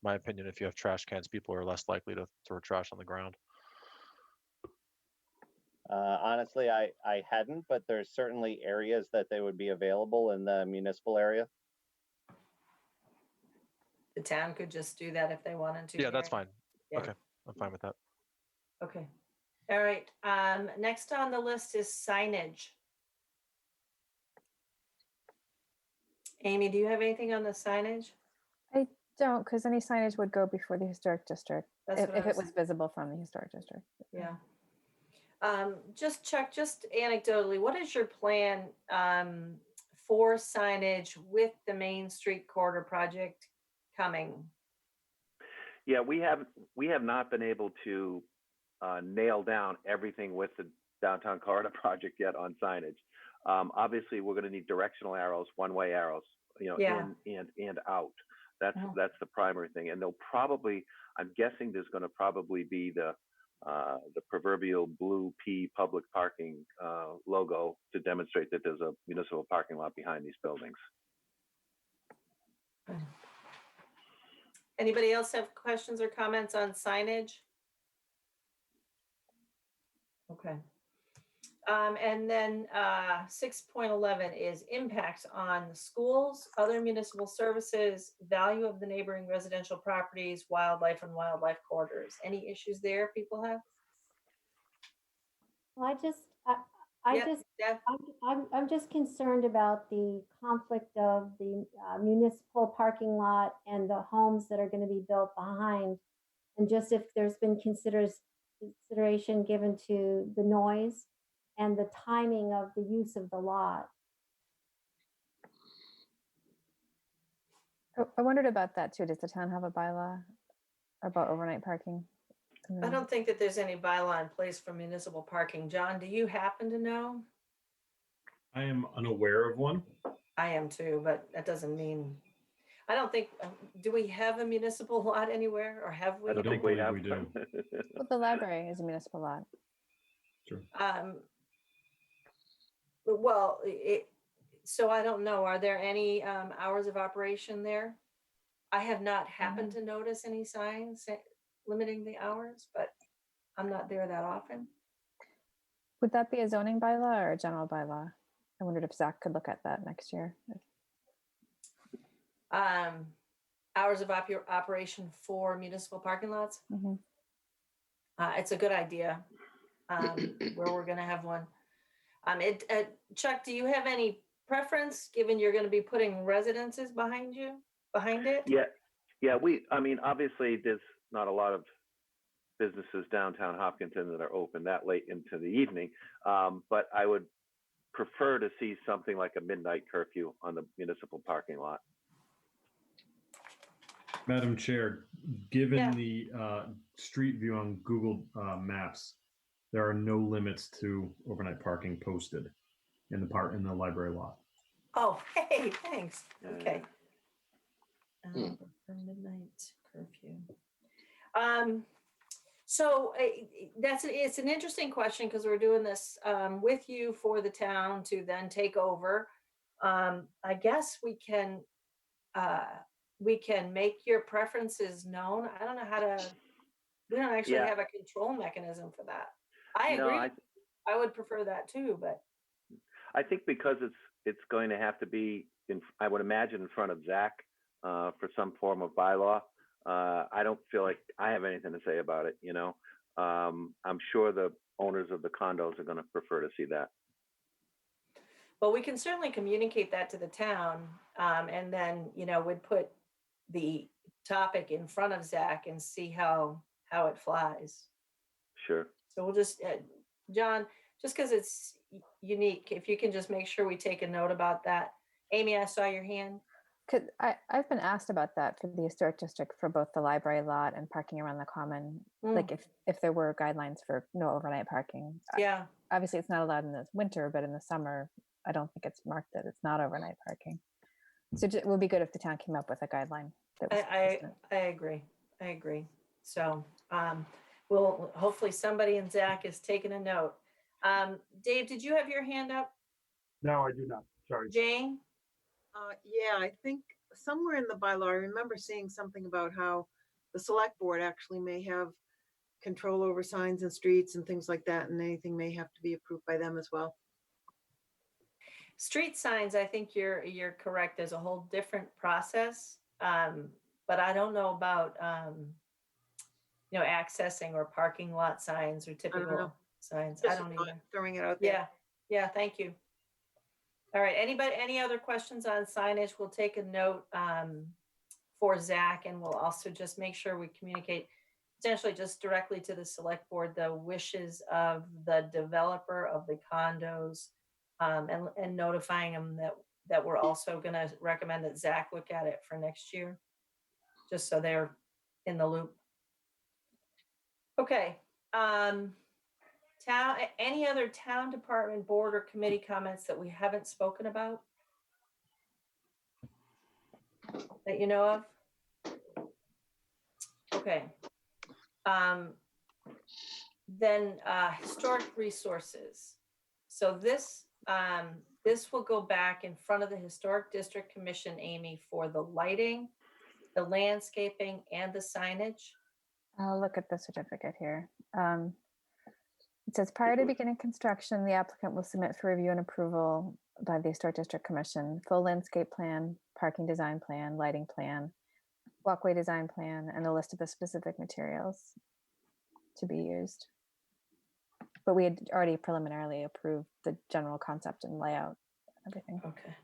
my opinion, if you have trash cans, people are less likely to throw trash on the ground. Honestly, I hadn't, but there's certainly areas that they would be available in the municipal area. The town could just do that if they wanted to. Yeah, that's Gary. fine. Yeah. Okay, I'm fine with that. Okay. All right. Next on the list is signage. Amy, do you have anything on the signage? I don't, because any signage would go before the historic district That's if what I it was visible from the historic district. Yeah. Just check, just anecdotally, what is your plan for signage with the Main Street Corridor project coming? Yeah, we have not been able to nail down everything with the downtown corridor project yet on signage. Obviously, we're going to need directional arrows, one-way arrows, Yeah. in and out. That's Mhm. that's the primary thing. And they'll probably, I'm guessing, there's going to probably be the proverbial blue P public parking logo to demonstrate that there's a municipal parking lot behind these buildings. Anybody else have questions or comments on signage? Okay. And then 6.11 is impacts on schools, other municipal services, value of the neighboring residential properties, wildlife and wildlife corridors. Any issues there people have? Well, Deb? I'm just concerned about the conflict of the municipal parking lot and the homes that are going to be built behind. And just if there's been consideration given to the noise and the timing of the use of the lot. I wondered about that too. Does the town have a bylaw about overnight parking? I don't think that there's any bylaw in place for municipal parking. John, do you happen to know? I am unaware of one. I am too, but that doesn't mean, I don't think, do we have a municipal lot anywhere or have we? I don't think believe we have. we do. Well, the library is a municipal lot. Sure. Well, so I don't know, are there any hours of operation there? I have not happened to notice any signs limiting the hours, but I'm not there that often. Would that be a zoning bylaw or a general bylaw? I wondered if Zach could look at that next year. Hours of operation for municipal parking lots. Mhm. It's a good idea, where we're gonna have one. Chuck, do you have any preference, given you're gonna be putting residences behind it? Yeah, I mean, obviously, there's not a lot of businesses downtown Hopkinton that are open that late into the evening. But I would prefer to see something like a midnight curfew on the municipal parking lot. Madam Chair, given Yeah. the street view on Google Maps, there are no limits to overnight parking posted in the library lot. Oh, hey, thanks. Yeah. Okay. For midnight curfew. So it's an interesting question, because we're doing this with you for the town to then take over. I guess we can make your preferences known. I don't know how to. We don't actually Yeah. have a control mechanism for that. I No, agree. I would prefer that too, but I think because it's going to have to be I would imagine in front of Zach for some form of bylaw. I don't feel like I have anything to say about it. I'm sure the owners of the condos are going to prefer to see that. well, we can certainly communicate that to the town, and then we'd put the topic in front of Zach and see how it flies. Sure. So we'll just, John, just because it's unique, if you can just make sure we take a note about that. Amy, I saw your hand. I've been asked about that for the historic district for both the library lot and parking around the common. Like if there were guidelines for no overnight parking. Yeah. Obviously, it's not allowed in the winter, but in the summer, I don't think it's marked that it's not overnight parking. So it would be good if the town came up with a guideline. That was I agree. So we'll hopefully somebody in Zach is taking a note. Dave, did you have your hand up? No, I do not. Sorry. Jane? Yeah, I think somewhere in the bylaw, I remember seeing something about how the select board actually may have control over signs and streets and things like that, and anything may have to be approved by them as well. Street signs, I think you're correct. There's a whole different process. But I don't know about accessing or parking lot signs or typical signs. I don't either. Throwing it out there. Yeah, thank you. All right, any other questions on signage? We'll take a note for Zach, and we'll also just make sure we communicate potentially just directly to the select board the wishes of the developer of the condos, and notifying them that we're also going to recommend that Zach look at it for next year, just so they're in the loop. Okay. Any other town department, board, or committee comments that we haven't spoken about that you know of? Okay. Then historic resources. So this will go back in front of the Historic District Commission, Amy, for the lighting, the landscaping, and the signage. I'll look at the certificate here. It says prior to beginning construction, the applicant will submit for review and approval by the Historic District Commission, full landscape plan, parking design plan, lighting plan, walkway design plan, and a list of the specific materials to be used. But we had already preliminarily approved the general concept and layout, everything. Okay.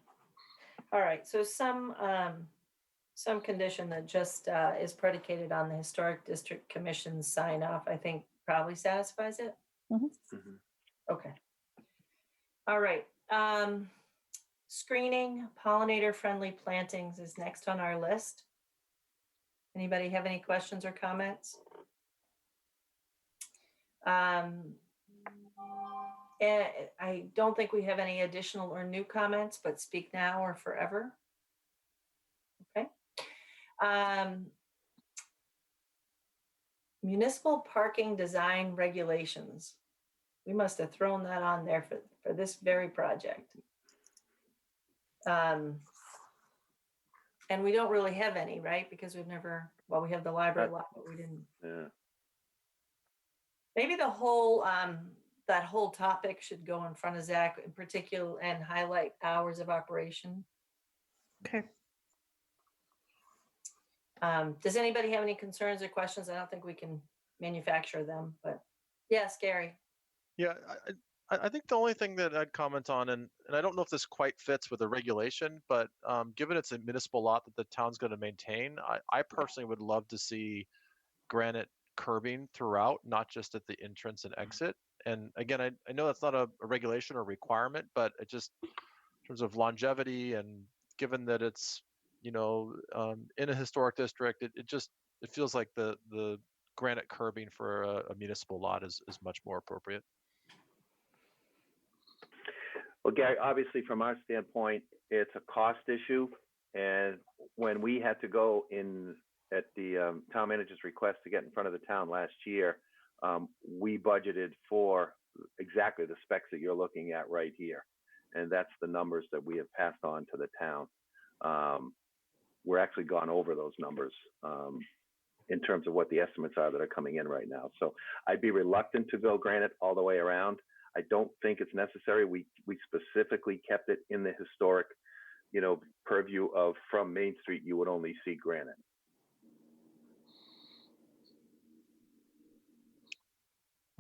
All right. So some condition that just is predicated on the Historic District Commission sign off, I think probably satisfies it. Okay. All right. Screening pollinator-friendly plantings is next on our list. Anybody have any questions or comments? I don't think we have any additional or new comments, but speak now or forever. Okay. Municipal parking design regulations. We must have thrown that on there for this very project. And we don't really have any, right? Because we've never, well, we have the library lot, but we didn't. Yeah. Maybe the whole that whole topic should go in front of Zach in particular and highlight hours of operation. Okay. Does anybody have any concerns or questions? I don't think we can manufacture them, but yes, Gary. Yeah, I think the only thing that I'd comment on, and I don't know if this quite fits with the regulation, but given it's a municipal lot that the town's going to maintain, I personally would love to see granite curbing throughout, not just at the entrance and exit. And again, I know that's not a regulation or requirement, but it just in terms of longevity and given that it's, you know, in a historic district, it feels like the granite curbing for a municipal lot is much more appropriate. Well, Gary, obviously from our standpoint, it's a cost issue. And when we had to go in at the town manager's request to get in front of the town last year, we budgeted for exactly the specs that you're looking at right here. And that's the numbers that we have passed on to the town. We're actually gone over those numbers in terms of what the estimates are that are coming in right now. So I'd be reluctant to go granite all the way around. I don't think it's necessary. We specifically kept it in the historic, you know, purview of from Main Street, you would only see granite.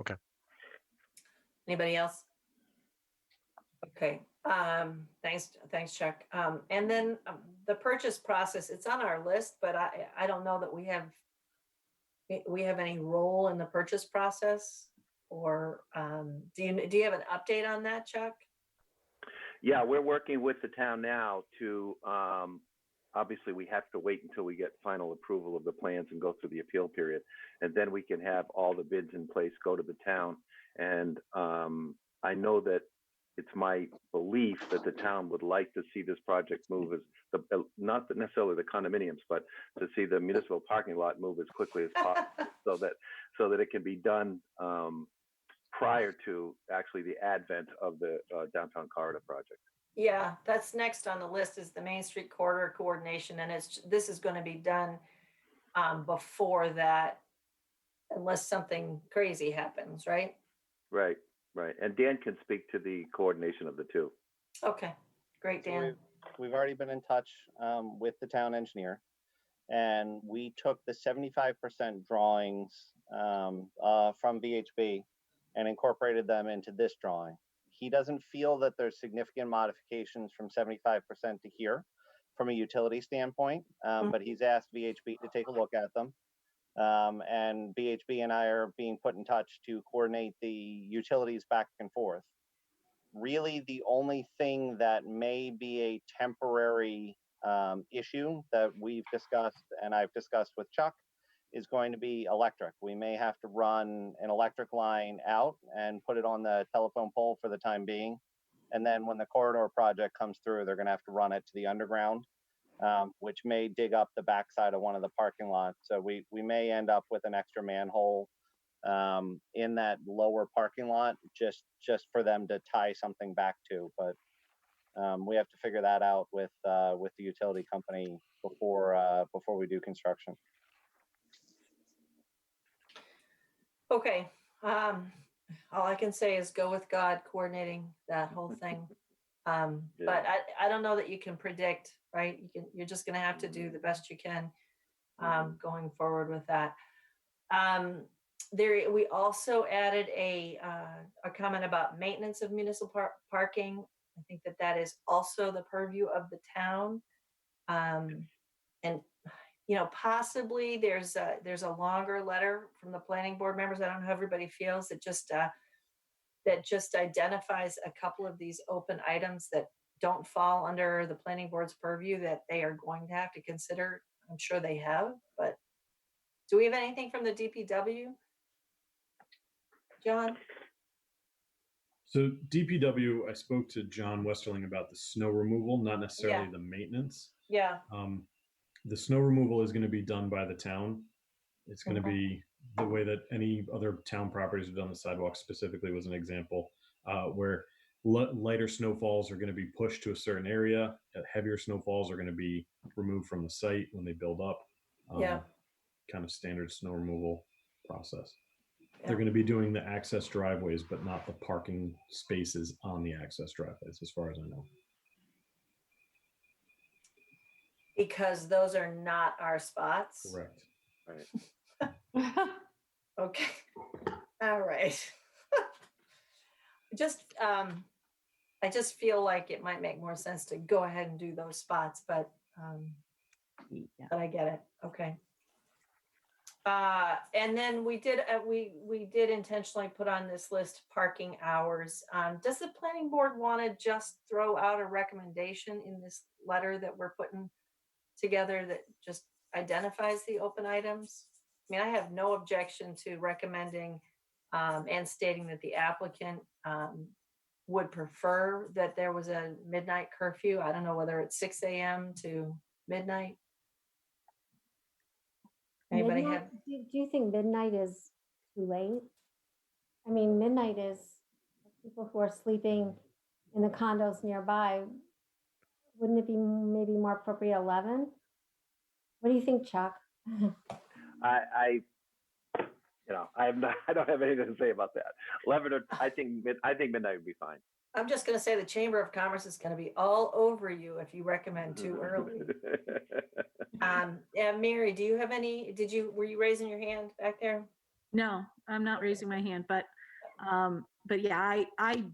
Okay. Anybody else? Okay. Thanks, Chuck. And then the purchase process, it's on our list, but I don't know that we have any role in the purchase process. Or do you have an update on that, Chuck? Yeah, we're working with the town now to, obviously we have to wait until we get final approval of the plans and go through the appeal period. And then we can have all the bids in place, go to the town. And I know that it's my belief that the town would like to see this project move as, not necessarily the condominiums, but to see the municipal parking lot move as quickly as possible so that it can be done prior to actually the advent of the downtown corridor project. Yeah, that's next on the list is the Main Street corridor coordination, and this is going to be done before that, unless something crazy happens, right? Right. And Dan can speak to the coordination of the two. Okay, great, Dan. So we've already been in touch with the town engineer, and we took the 75% drawings from VHB and incorporated them into this drawing. He doesn't feel that there's significant modifications from 75% to here from a utility standpoint, but he's asked VHB to take a look at them. And VHB and I are being put in touch to coordinate the utilities back and forth. Really, the only thing that may be a temporary issue that we've discussed and I've discussed with Chuck is going to be electric. We may have to run an electric line out and put it on the telephone pole for the time being. And then when the corridor project comes through, they're going to have to run it to the underground, which may dig up the backside of one of the parking lots. So we may end up with an extra manhole in that lower parking lot just for them to tie something back to. But we have to figure that out with the utility company before we do construction. Okay. All I can say is go with God coordinating that whole thing. But I don't know that you can predict, right? You're just going to have to do the best you can going forward with that. We also added a comment about maintenance of municipal parking. I think that is also the purview of the town. And possibly there's a longer letter from the planning board members. I don't know how everybody feels. That just identifies a couple of these open items that don't fall under the planning board's purview that they are going to have to consider. I'm sure they have, but do we have anything from the DPW? John? So DPW, I spoke to John Westerling about the snow removal, not necessarily the maintenance. Yeah. The snow removal is going to be done by the town. It's going to be the way that any other town properties have done the sidewalks. Specifically was an example where lighter snowfalls are going to be pushed to a certain area. Heavier snowfalls are going to be removed from the site when they build up. Kind of standard snow removal process. They're going to be doing the access driveways, but not the parking spaces on the access driveways, as far as I know. Because those are not our spots. Correct. Right. Okay. All right. I just feel like it might make more sense to go ahead and do those spots, but I get it. Okay. And then we did intentionally put on this list parking hours. Does the planning board want to just throw out a recommendation in this letter that we're putting together that just identifies the open items? I mean, I have no objection to recommending and stating that the applicant would prefer that there was a midnight curfew. I don't know whether it's 6 a.m. to midnight. Anybody Midnight? have? Do you think midnight is too late? I mean, midnight is people who are sleeping in the condos nearby. Wouldn't it be maybe more appropriate 11? What do you think, Chuck? I don't have anything to say about that. 11 or I think midnight would be fine. I'm just going to say the Chamber of Commerce is going to be all over you if you recommend too early. Yeah, Mary, do you have any? Were you raising your hand back there? No, I'm not raising my hand, but yeah, I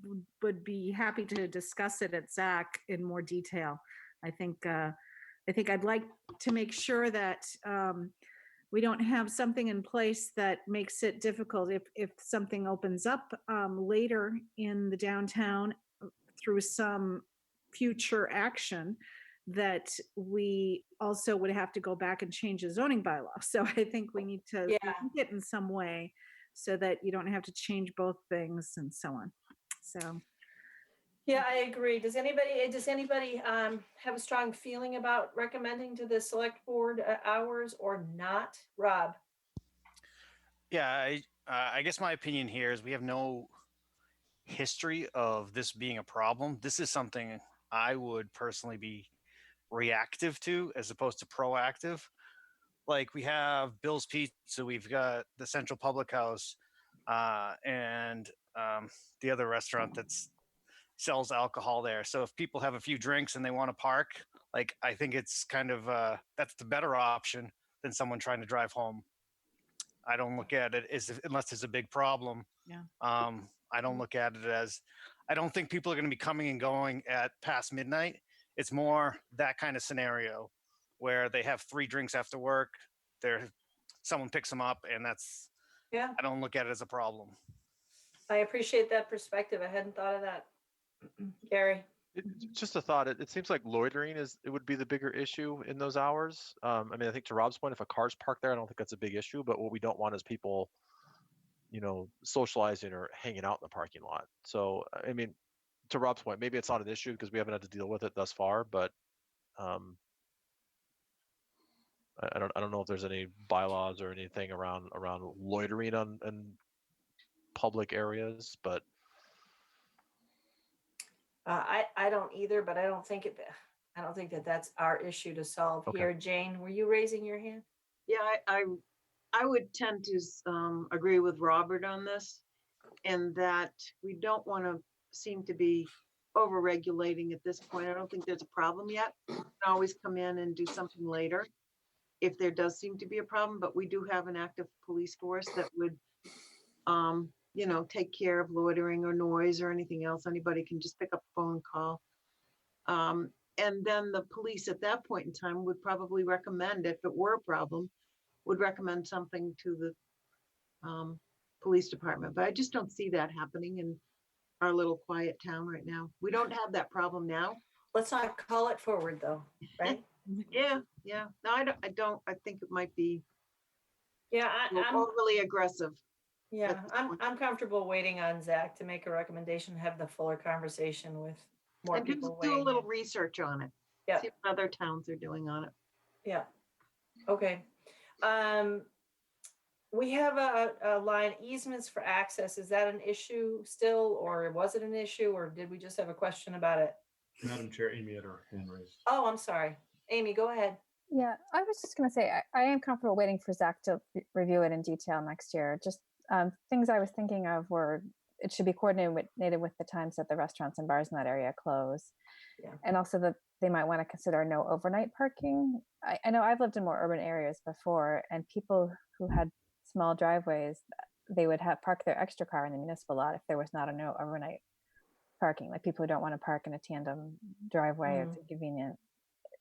would be happy to discuss it at Zach in more detail. I think I'd like to make sure that we don't have something in place that makes it difficult if something opens up later in the downtown through some future action, that we also would have to go back and change the zoning bylaw. So I think we need to link it in some way so that you don't have to change both things and so on. So. Yeah, I agree. Does anybody have a strong feeling about recommending to the select board hours or not? Rob? Yeah, I guess my opinion here is we have no history of this being a problem. This is something I would personally be reactive to as opposed to proactive. Like we have Bill's Pizza, we've got the Central Public House, and the other restaurant that's sells alcohol there. So if people have a few drinks and they want to park, like I think it's kind of that's the better option than someone trying to drive home. I don't look at it as unless there's a big problem. Yeah. I don't look at it as I don't think people are going to be coming and going at past midnight. It's more that kind of scenario where they have 3 drinks after work. Someone picks them up, and that's I don't look at it as a problem. I appreciate that perspective. I hadn't thought of that. Gary? Just a thought. It seems like loitering would be the bigger issue in those hours. I mean, I think to Rob's point, if a car's parked there, I don't think that's a big issue. But what we don't want is people, socializing or hanging out in the parking lot. So, I mean, to Rob's point, maybe it's not an issue because we haven't had to deal with it thus far. But I don't know if there's any bylaws or anything around loitering in public areas, but. I don't either, but I don't think that that's our issue to solve here. Jane, were you raising your hand? Yeah, I would tend to agree with Robert on this, and that we don't want to seem to be over-regulating at this point. I don't think there's a problem yet. We can always come in and do something later if there does seem to be a problem, but we do have an active police force that would take care of loitering or noise or anything else. Anybody can just pick up a phone call. And then the police at that point in time would probably recommend, if it were a problem, would recommend something to the police department. But I just don't see that happening in our little quiet town right now. We don't have that problem now. Let's not call it forward though, right? Yeah. No, I don't. I think it might be I'm overly aggressive. Yeah, I'm comfortable waiting on Zach to make a recommendation, have the fuller conversation with more and people. Do a little research on it. Yeah. See what other towns are doing on it. Yeah. Okay. We have a line easements for access. Is that an issue still, or was it an issue, or did we just have a question about it? Madam Chair, Amy had her hand raised. Oh, I'm sorry. Amy, go ahead. Yeah, I was just going to say, I am comfortable waiting for Zach to review it in detail next year. Just, Things I was thinking of were it should be coordinated with the times that the restaurants and bars in that area close. Yeah. And also that they might want to consider no overnight parking. I know I've lived in more urban areas before, and people who had small driveways, they would have park their extra car in the municipal lot if there was not a no overnight parking. Like people who don't want to park in a tandem driveway, it's inconvenient.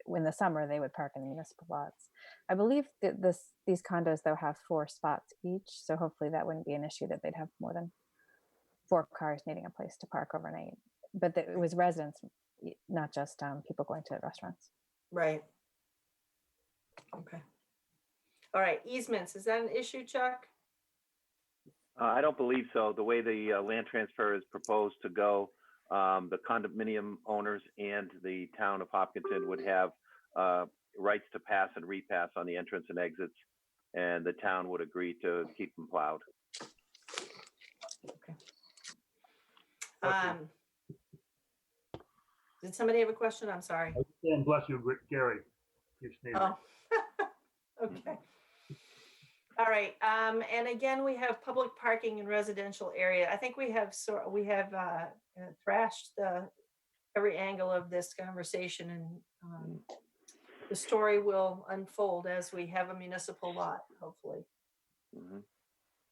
In the summer, they would park in the municipal lots. I believe that these condos though have 4 spots each, so hopefully that wouldn't be an issue that they'd have more than 4 cars needing a place to park overnight. But it was residents, not just people going to restaurants. Right. Okay. All right, easements, is that an issue, Chuck? I don't believe so. The way the land transfer is proposed to go, the condominium owners and the town of Hopkinton would have rights to pass and repass on the entrance and exits, and the town would agree to keep them plowed. Okay. Did somebody have a question? I'm sorry. And bless you, Gary. You're sneezing. Oh, okay. All right. And again, we have public parking in residential area. I think we have thrashed every angle of this conversation, and the story will unfold as we have a municipal lot, hopefully. Mm-hmm.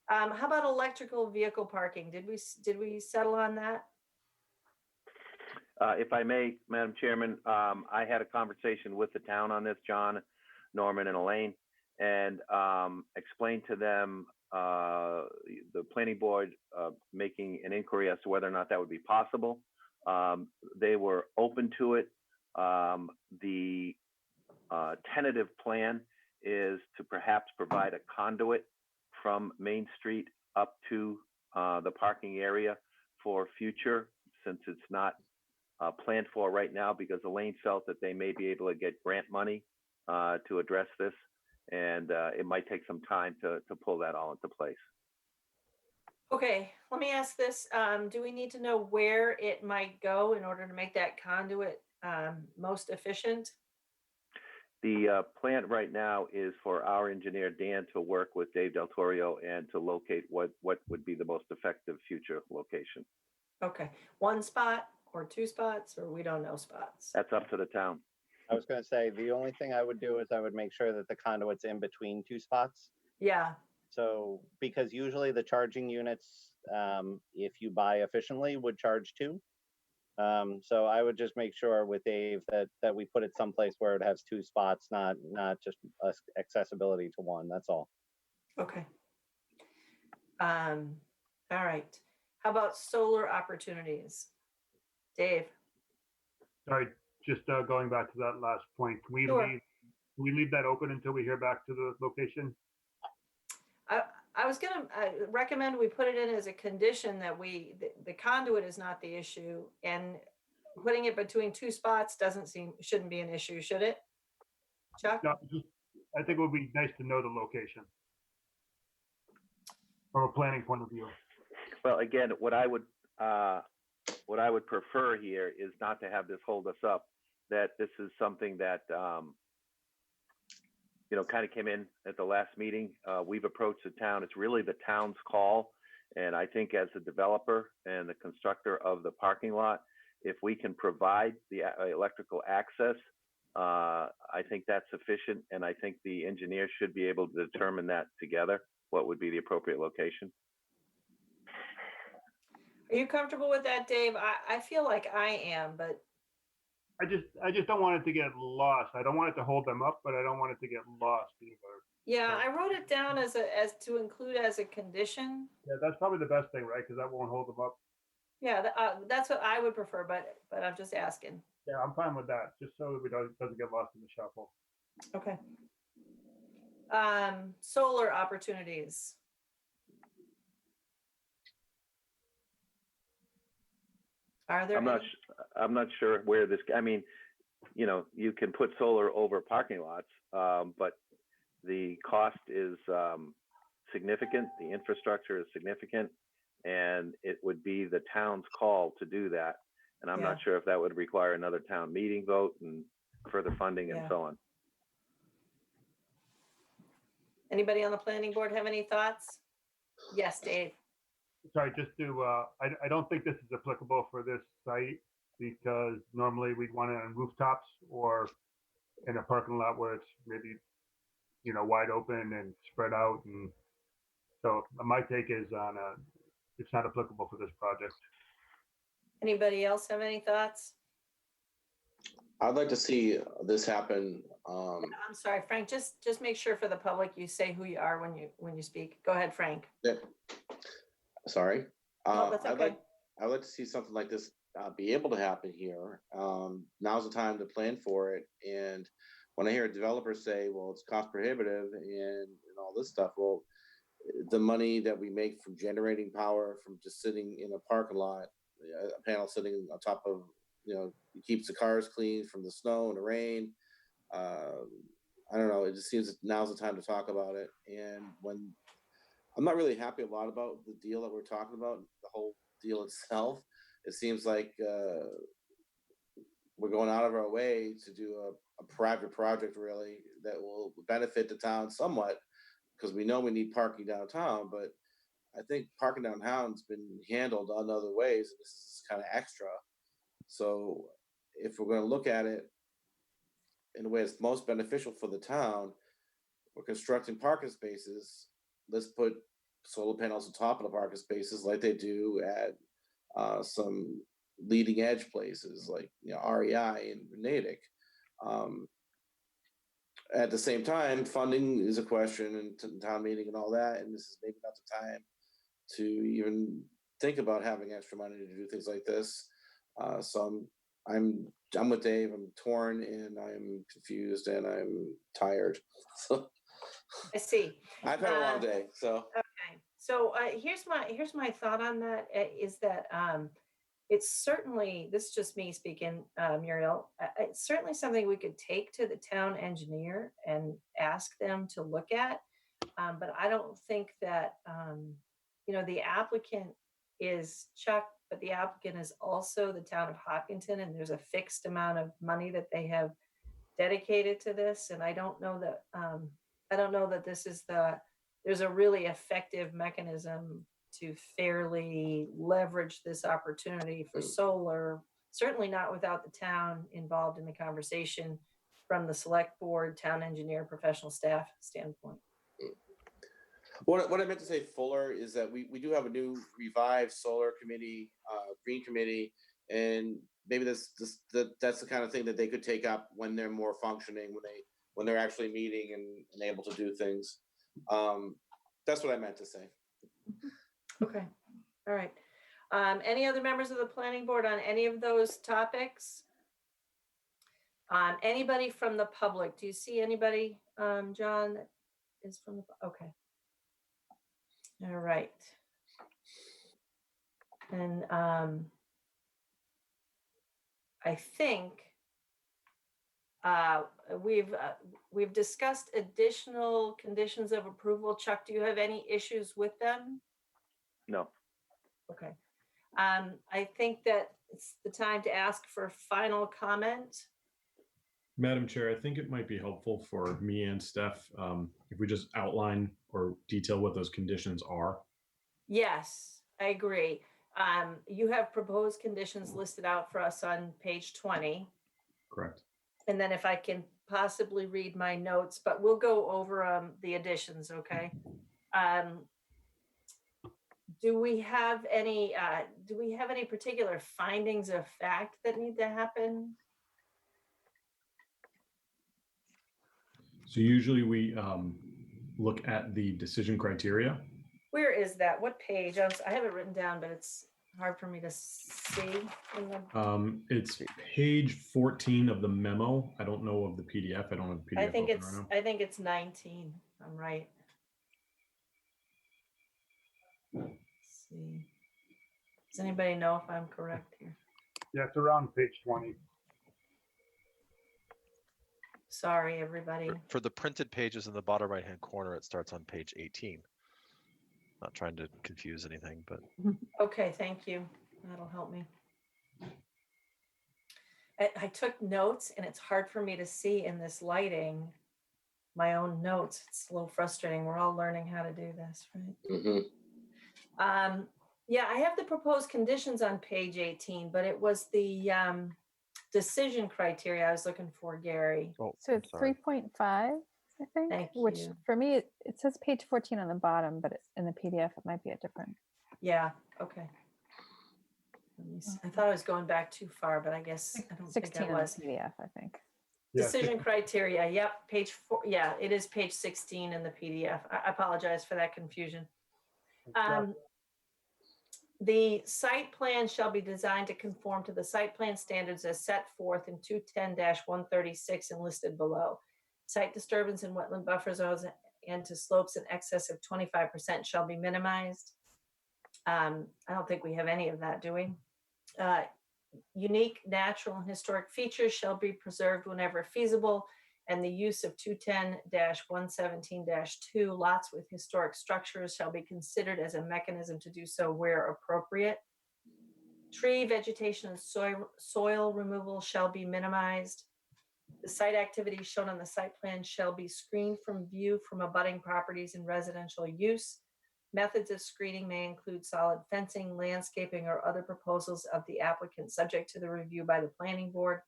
How about electrical vehicle parking? Did we settle on that? If I may, Madam Chairman, I had a conversation with the town on this, John, Norman, and Elaine, and explained to them the planning board making an inquiry as to whether or not that would be possible. They were open to it. The tentative plan is to perhaps provide a conduit from Main Street up to the parking area for future, since it's not planned for right now, because Elaine felt that they may be able to get grant money to address this, and it might take some time to pull that all into place. Okay, let me ask this. Do we need to know where it might go in order to make that conduit most efficient? The plan right now is for our engineer, Dan, to work with Dave Del Torio and to locate what would be the most effective future location. Okay, 1 spot or 2 spots, or we don't know spots? That's up to the town. I was going to say, the only thing I would do is I would make sure that the conduit's in between 2 spots. Yeah. So, because usually the charging units, if you buy efficiently, would charge 2. So I would just make sure with Dave that we put it someplace where it has 2 spots, not just accessibility to 1. That's all. Okay. All right. How about solar opportunities? Dave? Sorry, just going back to that last point. Can we leave that open until we hear back to the location? I was going to recommend we put it in as a condition that the conduit is not the issue, and putting it between 2 spots shouldn't be an issue, should it? Chuck? No, I think it would be nice to know the location from a planning point of view. Well, again, what I would prefer here is not to have this hold us up, that this is something that kind of came in at the last meeting. We've approached the town. It's really the town's call. And I think as the developer and the constructor of the parking lot, if we can provide the electrical access, I think that's sufficient. And I think the engineer should be able to determine that together, what would be the appropriate location. Are you comfortable with that, Dave? I feel like I am, but I just don't want it to get lost. I don't want it to hold them up, but I don't want it to get lost either. yeah, I wrote it down as to include as a condition. Yeah, that's probably the best thing, right? Because that won't hold them up. Yeah, that's what I would prefer, but I'm just asking. Yeah, I'm fine with that, just so it doesn't get lost in the shuffle. Okay. Solar opportunities. Are there? I'm not sure where this. I mean, you can put solar over parking lots, but the cost is significant. The infrastructure is significant, and it would be the town's call to do that. And I'm not sure if that would require another town meeting vote and further funding and so on. Anybody on the planning board have any thoughts? Yes, Dave. Sorry, just to, I don't think this is applicable for this site because normally we'd want it on rooftops or in a parking lot where it's maybe, wide open and spread out. And so my take is it's not applicable for this project. Anybody else have any thoughts? I'd like to see this happen. I'm sorry, Frank, just make sure for the public you say who you are when you speak. Go ahead, Frank. Sorry. No, that's okay. I'd like to see something like this be able to happen here. Now's the time to plan for it. And when I hear developers say, well, it's cost prohibitive and all this stuff, well, the money that we make from generating power from just sitting in a parking lot, a panel sitting on top of, it keeps the cars clean from the snow and the rain. I don't know. It just seems that now's the time to talk about it. And when I'm not really happy a lot about the deal that we're talking about, the whole deal itself. It seems like we're going out of our way to do a private project really that will benefit the town somewhat because we know we need parking downtown, but I think parking downtown's been handled on other ways, and this is kind of extra. So if we're going to look at it in a way that's most beneficial for the town, we're constructing parking spaces. Let's put solar panels on top of the parking spaces like they do at some leading edge places like REI and Natick. At the same time, funding is a question and town meeting and all that, and this is maybe not the time to even think about having extra money to do things like this. So I'm with Dave. I'm torn and I'm confused and I'm tired. So I see. I've had a long day. So okay. So here's my thought on that is that it's certainly, this is just me speaking, Muriel, it's certainly something we could take to the town engineer and ask them to look at. But I don't think that, the applicant is Chuck, but the applicant is also the town of Hopkinton, and there's a fixed amount of money that they have dedicated to this. And I don't know that this is there's a really effective mechanism to fairly leverage this opportunity for solar, certainly not without the town involved in the conversation from the select board, town engineer, professional staff standpoint. what I meant to say, Fuller, is that we do have a new revived solar committee, green committee, and maybe that's the kind of thing that they could take up when they're more functioning, when they're actually meeting and able to do things. That's what I meant to say. Okay. All right. Any other members of the planning board on any of those topics? Anybody from the public? Do you see anybody, John, that is from the, okay. All right. And I think we've discussed additional conditions of approval. Chuck, do you have any issues with them? No. Okay. I think that it's the time to ask for final comment. Madam Chair, I think it might be helpful for me and Steph if we just outline or detail what those conditions are. Yes, I agree. You have proposed conditions listed out for us on page 20. Correct. And then if I can possibly read my notes, but we'll go over the additions, okay? Do we have any particular findings of fact that need to happen? So usually we look at the decision criteria. Where is that? What page? I have it written down, but it's hard for me to see. It's page 14 of the memo. I don't know of the PDF. I don't have the PDF. I think it's 19. I'm right. Let's see. Does anybody know if I'm correct here? Yeah, it's around page 20. Sorry, everybody. For the printed pages in the bottom right-hand corner, it starts on page 18. Not trying to confuse anything, but. Okay, thank you. That'll help me. I took notes and it's hard for me to see in this lighting my own notes. It's a little frustrating. We're all learning how to do this, right? Mm-hmm. Yeah, I have the proposed conditions on page 18, but it was the decision criteria I was looking for, Gary. Oh, So I'm it's sorry. 3.5, I think, Thank which you. for me, it says page 14 on the bottom, but in the PDF, it might be a different. Yeah, okay. Let me see. I thought I was going back too far, but I guess I don't think 16 I in was. the PDF, I think. Yeah, Decision criteria, yep, page 4, yeah, it is page 16 in the PDF. I apologize for that confusion. The site plan shall be designed to conform to the site plan standards as set forth in 210-136 and listed below. Site disturbance in wetland buffer zones and to slopes in excess of 25% shall be minimized. I don't think we have any of that, do we? Unique natural and historic features shall be preserved whenever feasible, and the use of 210-117-2 lots with historic structures shall be considered as a mechanism to do so where appropriate. Tree, vegetation, and soil removal shall be minimized. The site activities shown on the site plan shall be screened from view from abutting properties in residential use. Methods of screening may include solid fencing, landscaping, or other proposals of the applicant subject to the review by the planning board.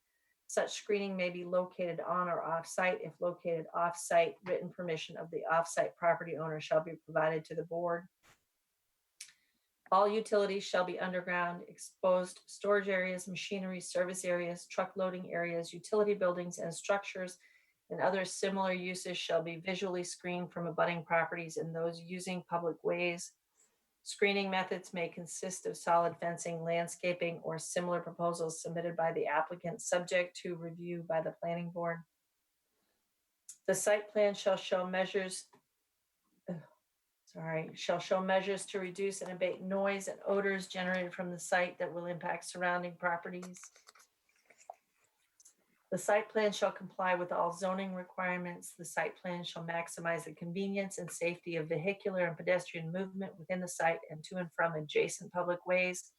Such screening may be located on or off-site. If located off-site, written permission of the off-site property owner shall be provided to the board. All utilities shall be underground. Exposed storage areas, machinery, service areas, truck loading areas, utility buildings, and structures and other similar uses shall be visually screened from abutting properties and those using public ways. Screening methods may consist of solid fencing, landscaping, or similar proposals submitted by the applicant subject to review by the planning board. The site plan shall show measures to reduce and abate noise and odors generated from the site that will impact surrounding properties. The site plan shall comply with all zoning requirements. The site plan shall maximize the convenience and safety of vehicular and pedestrian movement within the site and to and from adjacent public ways.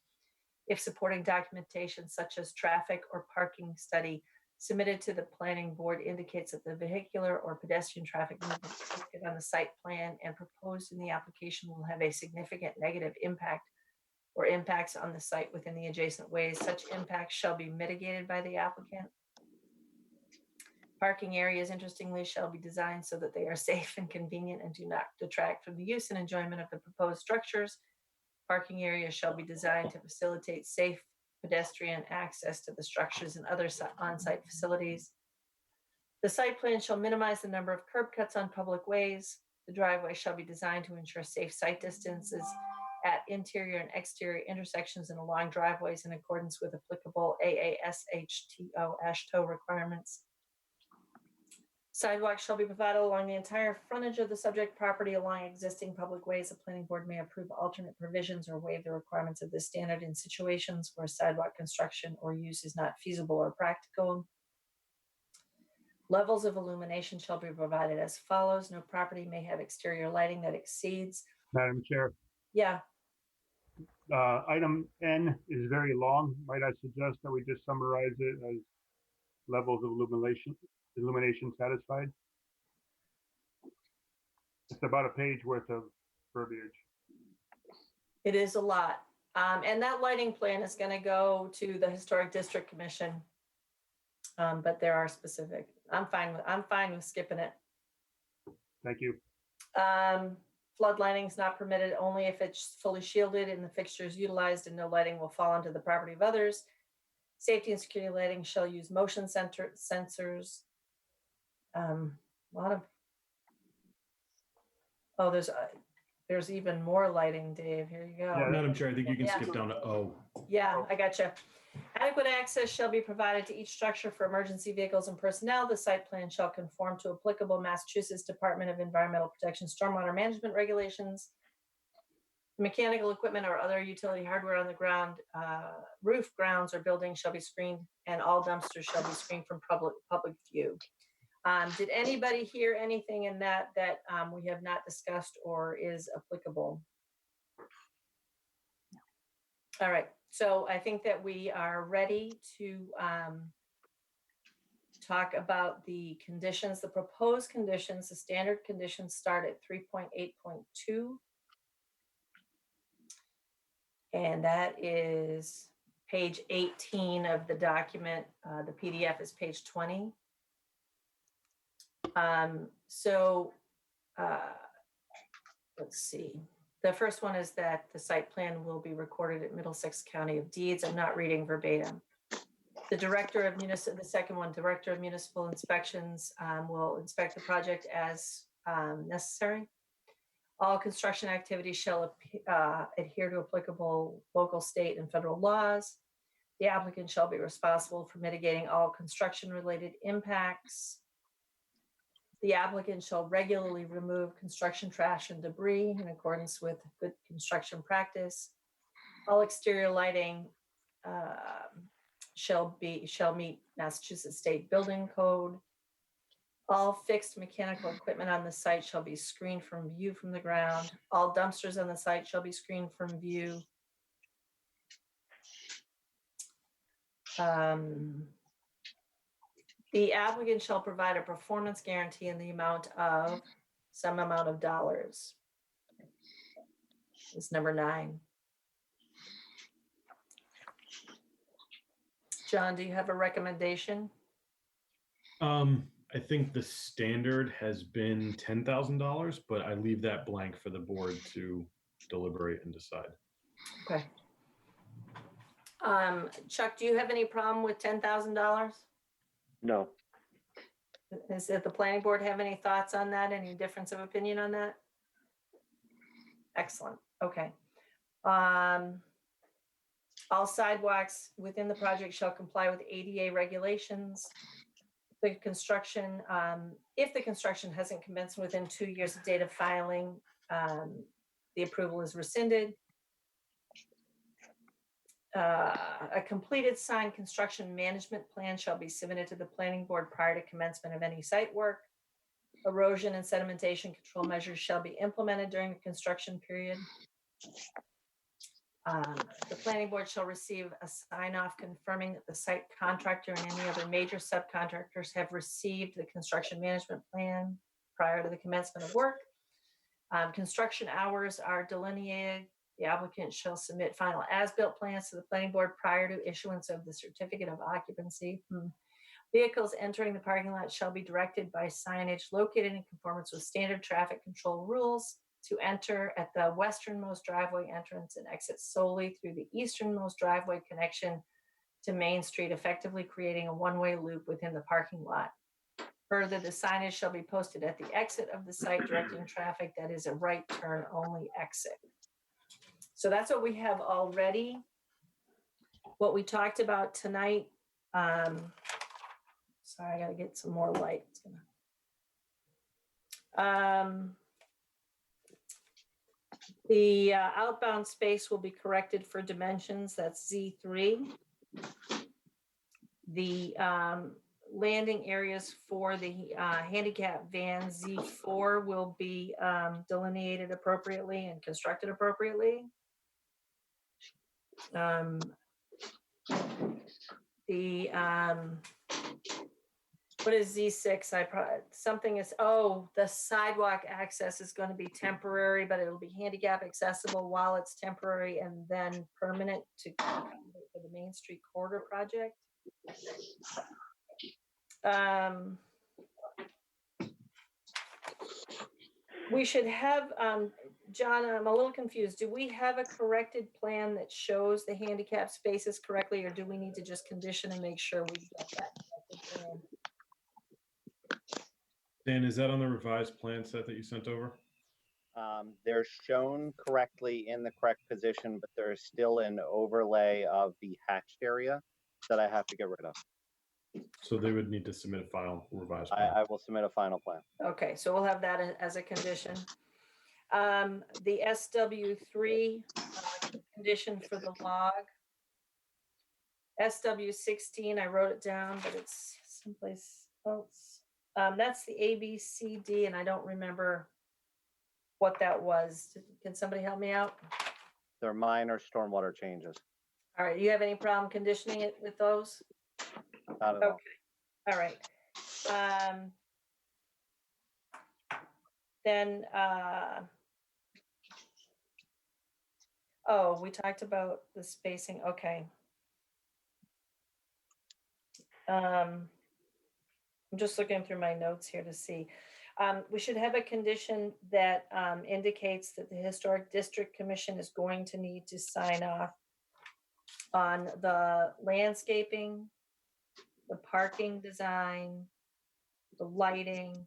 If supporting documentation such as traffic or parking study submitted to the planning board indicates that the vehicular or pedestrian traffic movement depicted on the site plan and proposed in the application will have a significant negative impact or impacts on the site within the adjacent ways, such impacts shall be mitigated by the applicant. Parking areas, interestingly, shall be designed so that they are safe and convenient and do not detract from the use and enjoyment of the proposed structures. Parking areas shall be designed to facilitate safe pedestrian access to the structures and other on-site facilities. The site plan shall minimize the number of curb cuts on public ways. The driveway shall be designed to ensure safe sight distances at interior and exterior intersections and along driveways in accordance with applicable AASHTO ASHTO requirements. Sidewalks shall be provided along the entire frontage of the subject property along existing public ways. The planning board may approve alternate provisions or waive the requirements of this standard in situations where sidewalk construction or use is not feasible or practical. Levels of illumination shall be provided as follows. No property may have exterior lighting that exceeds. Madam Chair, Yeah, item N is very long. Might I suggest that we just summarize it as levels of illumination satisfied? It's about a page worth of verbiage. it is a lot. And that lighting plan is going to go to the Historic District Commission. But there are specific. I'm fine with skipping it. Thank you. Flood lighting is not permitted only if it's fully shielded and the fixture is utilized and no lighting will fall onto the property of others. Safety and security lighting shall use motion sensors. A lot of, oh, there's even more lighting, Dave. Here you go. Yeah. Madam Chair, I think you can Yeah. skip down to O. Yeah, I gotcha. Adequate access shall be provided to each structure for emergency vehicles and personnel. The site plan shall conform to applicable Massachusetts Department of Environmental Protection stormwater management regulations. Mechanical equipment or other utility hardware on the ground, roof, grounds, or buildings shall be screened, and all dumpsters shall be screened from public view. Did anybody hear anything in that we have not discussed or is applicable? All right, so I think that we are ready to talk about the conditions, the proposed conditions. The standard conditions start at 3.8.2. And that is page 18 of the document. The PDF is page 20. So let's see. The first one is that the site plan will be recorded at Middlesex County of Deeds. I'm not reading verbatim. The second one, Director of Municipal Inspections will inspect the project as necessary. All construction activities shall adhere to applicable local, state, and federal laws. The applicant shall be responsible for mitigating all construction-related impacts. The applicant shall regularly remove construction trash and debris in accordance with good construction practice. All exterior lighting shall meet Massachusetts State Building Code. All fixed mechanical equipment on the site shall be screened from view from the ground. All dumpsters on the site shall be screened from view. The applicant shall provide a performance guarantee in the amount of some amount of dollars. Is number 9. John, do you have a recommendation? I think the standard has been $10,000, but I leave that blank for the board to deliberate and decide. Okay. Chuck, do you have any problem with $10,000? No. Does the planning board have any thoughts on that? Any difference of opinion on that? Excellent. Okay. All sidewalks within the project shall comply with ADA regulations. The construction, if the construction hasn't commenced within 2 years of date of filing, the approval is rescinded. A completed signed construction management plan shall be submitted to the planning board prior to commencement of any site work. Erosion and sedimentation control measures shall be implemented during the construction period. The planning board shall receive a sign-off confirming that the site contractor and any other major subcontractors have received the construction management plan prior to the commencement of work. Construction hours are delineated. The applicant shall submit final as-built plans to the planning board prior to issuance of the certificate of occupancy. Vehicles entering the parking lot shall be directed by signage located in conformance with standard traffic control rules to enter at the westernmost driveway entrance and exit solely through the easternmost driveway connection to Main Street, effectively creating a one-way loop within the parking lot. Further, the signage shall be posted at the exit of the site directing traffic that is a right turn only exit. So that's what we have already. What we talked about tonight, sorry, I gotta get some more light. The outbound space will be corrected for dimensions, that's Z3. The landing areas for the handicap van Z4 will be delineated appropriately and constructed appropriately. What is Z6? Something is, the sidewalk access is going to be temporary, but it'll be handicap accessible while it's temporary and then permanent to accommodate for the Main Street corridor project. We should have, John, I'm a little confused. Do we have a corrected plan that shows the handicap spaces correctly, or do we need to just condition and make sure we get that corrected plan? Dan, is that on the revised plan set that you sent over? They're shown correctly in the correct position, but there's still an overlay of the hatched area that I have to get rid of. So they would need to submit a final revised plan. I will submit a final plan. Okay, so we'll have that as a condition. The SW3 condition for the log. SW16, I wrote it down, but it's someplace else. That's the ABCD, and I don't remember what that was. Can somebody help me out? They're minor stormwater changes. All right, you have any problem conditioning it with those? Not at all. All right. Then Oh, we talked about the spacing, okay. I'm just looking through my notes here to see. We should have a condition that indicates that the Historic District Commission is going to need to sign off on the landscaping, the parking design, the lighting,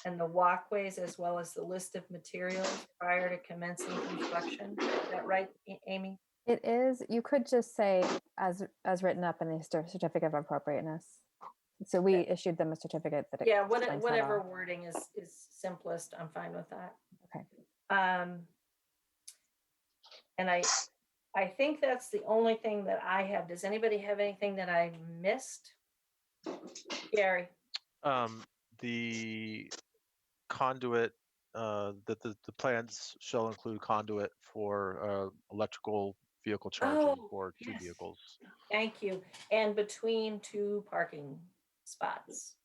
and the walkways, as well as the list of materials prior to commencing construction. Is that right, Amy? It is, you could just say as written up in the certificate of appropriateness. So we issued them a certificate that Yeah, explains that whatever all. wording is simplest, I'm fine with that. Okay. And I think that's the only thing that I have. Does anybody have anything that I missed? Gary? The conduit, that the plans shall include conduit for electrical vehicle charging Oh, for 2 yes. vehicles. Thank you. And between 2 parking spots.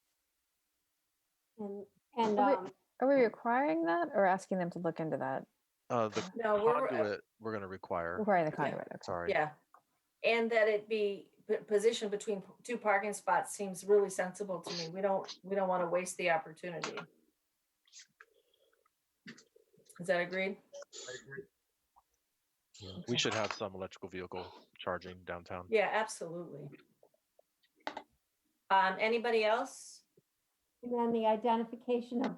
And Are we requiring that or asking them to look into that? The No, conduit we're going to require. Requiring the conduit, okay. Sorry. Yeah. And that it be positioned between 2 parking spots seems really sensible to me. We don't want to waste the opportunity. Is that agreed? Yeah. We should have some electrical vehicle charging downtown. Yeah, absolutely. Anybody else? And then the identification of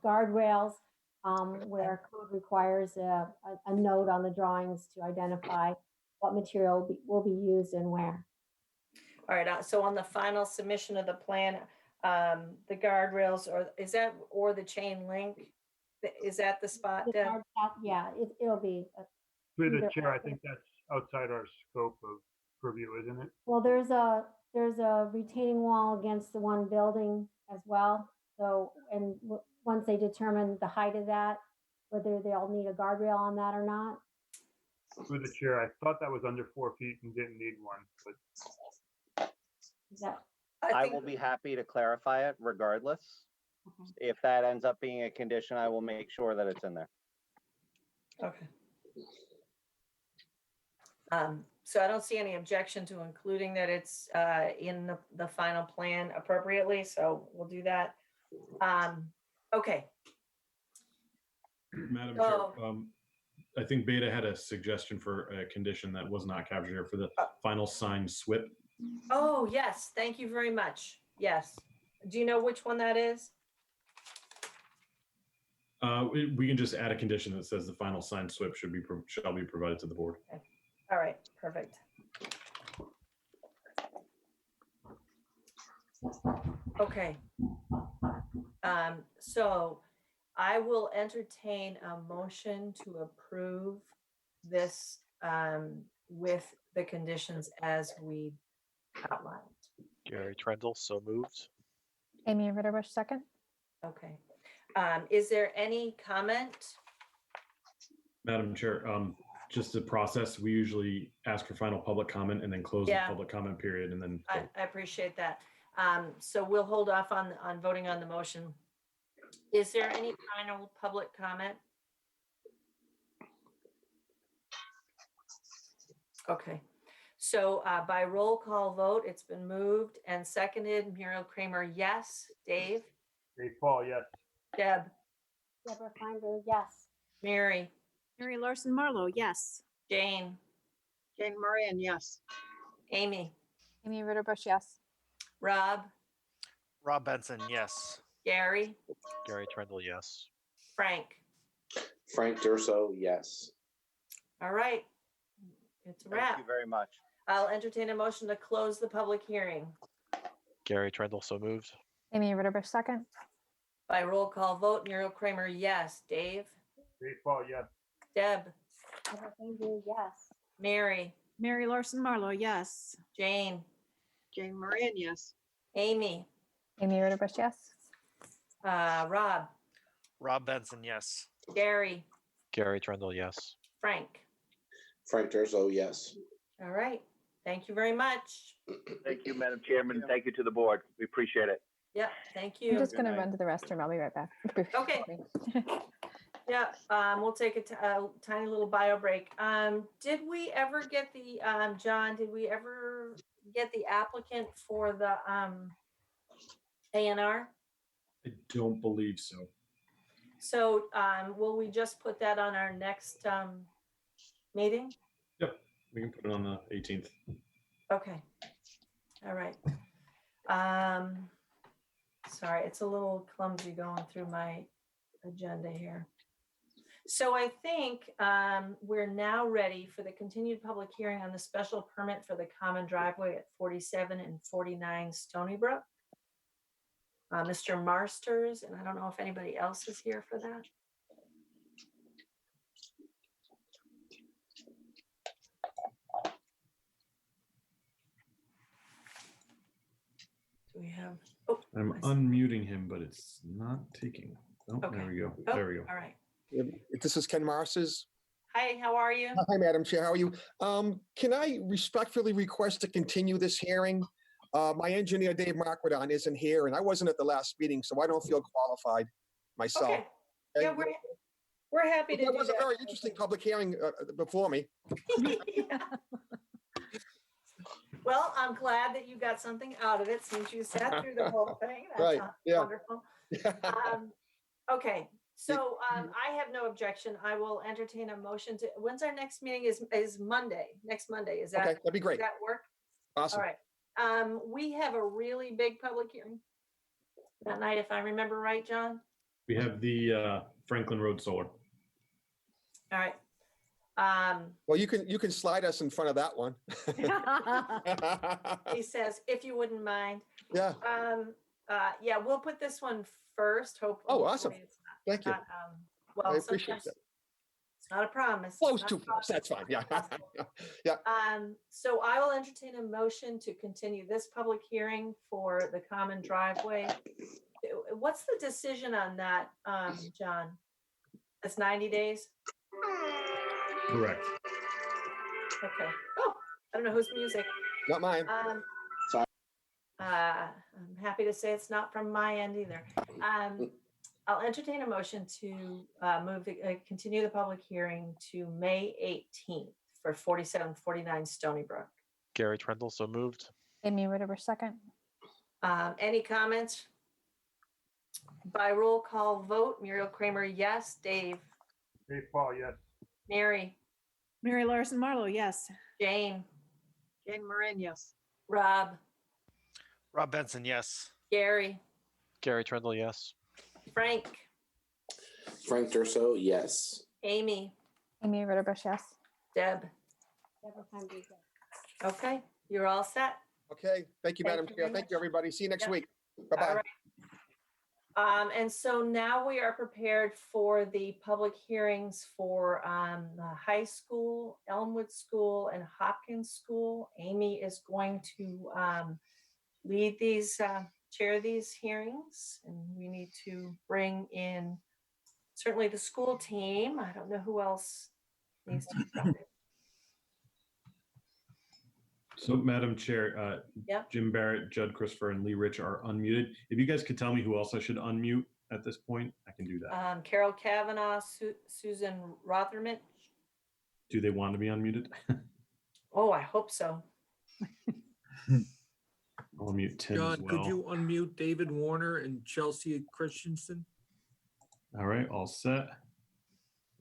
guardrails, where code requires a note on the drawings to identify what material will be used and where. All right, so on the final submission of the plan, the guardrails, or the chain link, is that the spot, The Deb? guard path, yeah, it'll be. Through the either chair, I or. think that's outside our scope of purview, isn't it? Well, there's a retaining wall against the one building as well. So, and once they determine the height of that, whether they'll need a guardrail on that or not. Through the chair, I thought that was under 4 feet and didn't need one, but Is that, I will be happy to clarify it regardless. If that ends up being a condition, I will make sure that it's in there. Okay. So I don't see any objection to including that it's in the final plan appropriately, so we'll do that. Okay. Madam Chair, I think Beta had a suggestion for a condition that was not captured here for the final sign SWIP. Oh, yes, thank you very much. Yes. Do you know which one that is? We can just add a condition that says the final sign SWIP shall be provided to the board. Okay. All right, perfect. Okay. So I will entertain a motion to approve this with the conditions as we outlined. Gary Trendle, so moved. Amy Ritterbush, second. Okay. Is there any comment? Madam Chair, just the process, we usually ask for final public comment and then close the public comment period and then vote. I appreciate that. So we'll hold off on voting on the motion. Is there any final public comment? Okay. So by roll call vote, it's been moved and seconded. Muriel Kramer, yes. Dave? Dave Paul, yes. Deb? Deborah Finder, yes. Mary? Mary Larson Marlowe, yes. Jane? Jane Moran, yes. Amy? Amy Ritterbush, yes. Rob? Rob Benson, yes. Gary? Gary Trendle, yes. Frank? Frank Durso, yes. All right. It's a wrap. Thank you very much. I'll entertain a motion to close the public hearing. Gary Trendle, so moved. Amy Ritterbush, second. By roll call vote, Muriel Kramer, yes. Dave? Dave Paul, yes. Deb? Deborah Finder, yes. Mary? Mary Larson Marlowe, yes. Jane? Jane Moran, yes. Amy? Amy Ritterbush, yes. Rob? Rob Benson, yes. Gary? Gary Trendle, yes. Frank? Frank Durso, yes. All right. Thank you very much. Thank you, Madam Chairman. Thank you to the board. We appreciate it. Yep. Thank I'm you. just going to run to the restroom. I'll be right back. Okay. Yeah, we'll take a tiny little bio break. Did we ever get the, John, did we ever get the applicant for the A&R? I don't believe so. So will we just put that on our next meeting? Yep, we can put it on the 18th. Okay. All right. Sorry, it's a little clumsy going through my agenda here. So I think we're now ready for the continued public hearing on the special permit for the common driveway at 47 and 49 Stony Brook. Mr. Marsters, and I don't know if anybody else is here for that. Do we have? Oh, I'm unmuting him, but it's not taking. Oh, okay. There we go. Oh, There we go. All right. This is Ken Marses. Hi, how are you? Hi, Madam Chair. How are you? Can I respectfully request to continue this hearing? My engineer, Dave Marquardon, isn't here, and I wasn't at the last meeting, so I don't feel qualified myself. Okay. Yeah, And we're happy to That do was that. a very interesting public hearing before me. Yeah. Well, I'm glad that you got something out of it since you sat through the whole thing. That's Right, yeah. wonderful. Okay, so I have no objection. I will entertain a motion to, when's our next meeting is Monday, next Monday. Is that, Okay, that'd be great. does that work? Awesome. All right. We have a really big public hearing that night, if I remember right, John. We have the Franklin Road Solar. All right. Well, you can slide us in front of that one. He says, if you wouldn't mind. Yeah. Yeah, we'll put this one first. Hopefully. Oh, awesome. It's Thank you. not, well, I appreciate sometimes that. it's not a promise. Close Not to a promise. that's fine. Yeah. Yeah. So I will entertain a motion to continue this public hearing for the common driveway. What's the decision on that, John? It's 90 days? Correct. Okay. Oh, I don't know whose music. Not mine. I'm happy to say it's not from my end either. I'll entertain a motion to continue the public hearing to May 18th for 4749 Stony Brook. Gary Trendle, so moved. Amy Ritterbush, second. Any comments? By roll call vote, Muriel Kramer, yes. Dave? Dave Paul, yes. Mary? Mary Larson Marlowe, yes. Jane? Jane Marin, yes. Rob? Rob Benson, yes. Gary? Gary Trendle, yes. Frank? Frank Durso, yes. Amy? Amy Ritterbush, yes. Deb? Deborah Conde, yes. Okay, you're all set. Okay. Thank you, Thank Madam you Chair. very Thank you, much. everybody. See you next Yep. week. All Bye-bye. right. And so now we are prepared for the public hearings for the high school, Elmwood School, and Hopkins School. Amy is going to lead these, chair these hearings, and we need to bring in certainly the school team. I don't know who else needs to be brought in. So, Madam Chair, Yep. Jim Barrett, Judd Christopher, and Lee Rich are unmuted. If you guys could tell me who else I should unmute at this point, I can do that. Carol Kavanaugh, Susan Rothermich. Do they want to be unmuted? Oh, I hope so. I'll unmute Tim as John, well. could you unmute David Warner and Chelsea Christensen? All right, all set.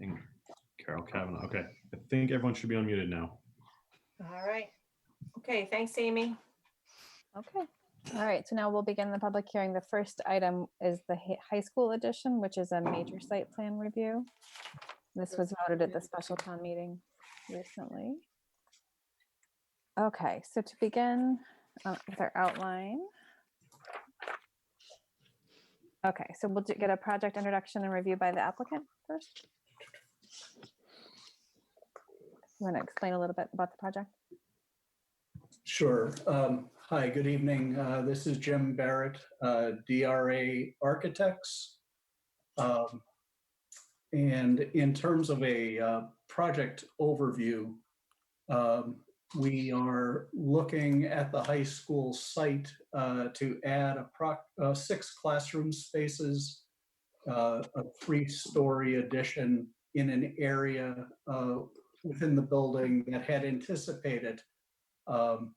And Carol Kavanaugh. Okay, I think everyone should be unmuted now. All right. Okay, thanks, Amy. Okay. All right. So now we'll begin the public hearing. The first item is the high school edition, which is a major site plan review. This was voted at the special town meeting recently. Okay, so to begin with our outline. Okay, so we'll get a project introduction and review by the applicant first. You want to explain a little bit about the project? Sure. Hi, good evening. This is Jim Barrett, DRA Architects. And in terms of a project overview, we are looking at the high school site to add 6 classroom spaces, a 3-story addition in an area within the building that had anticipated an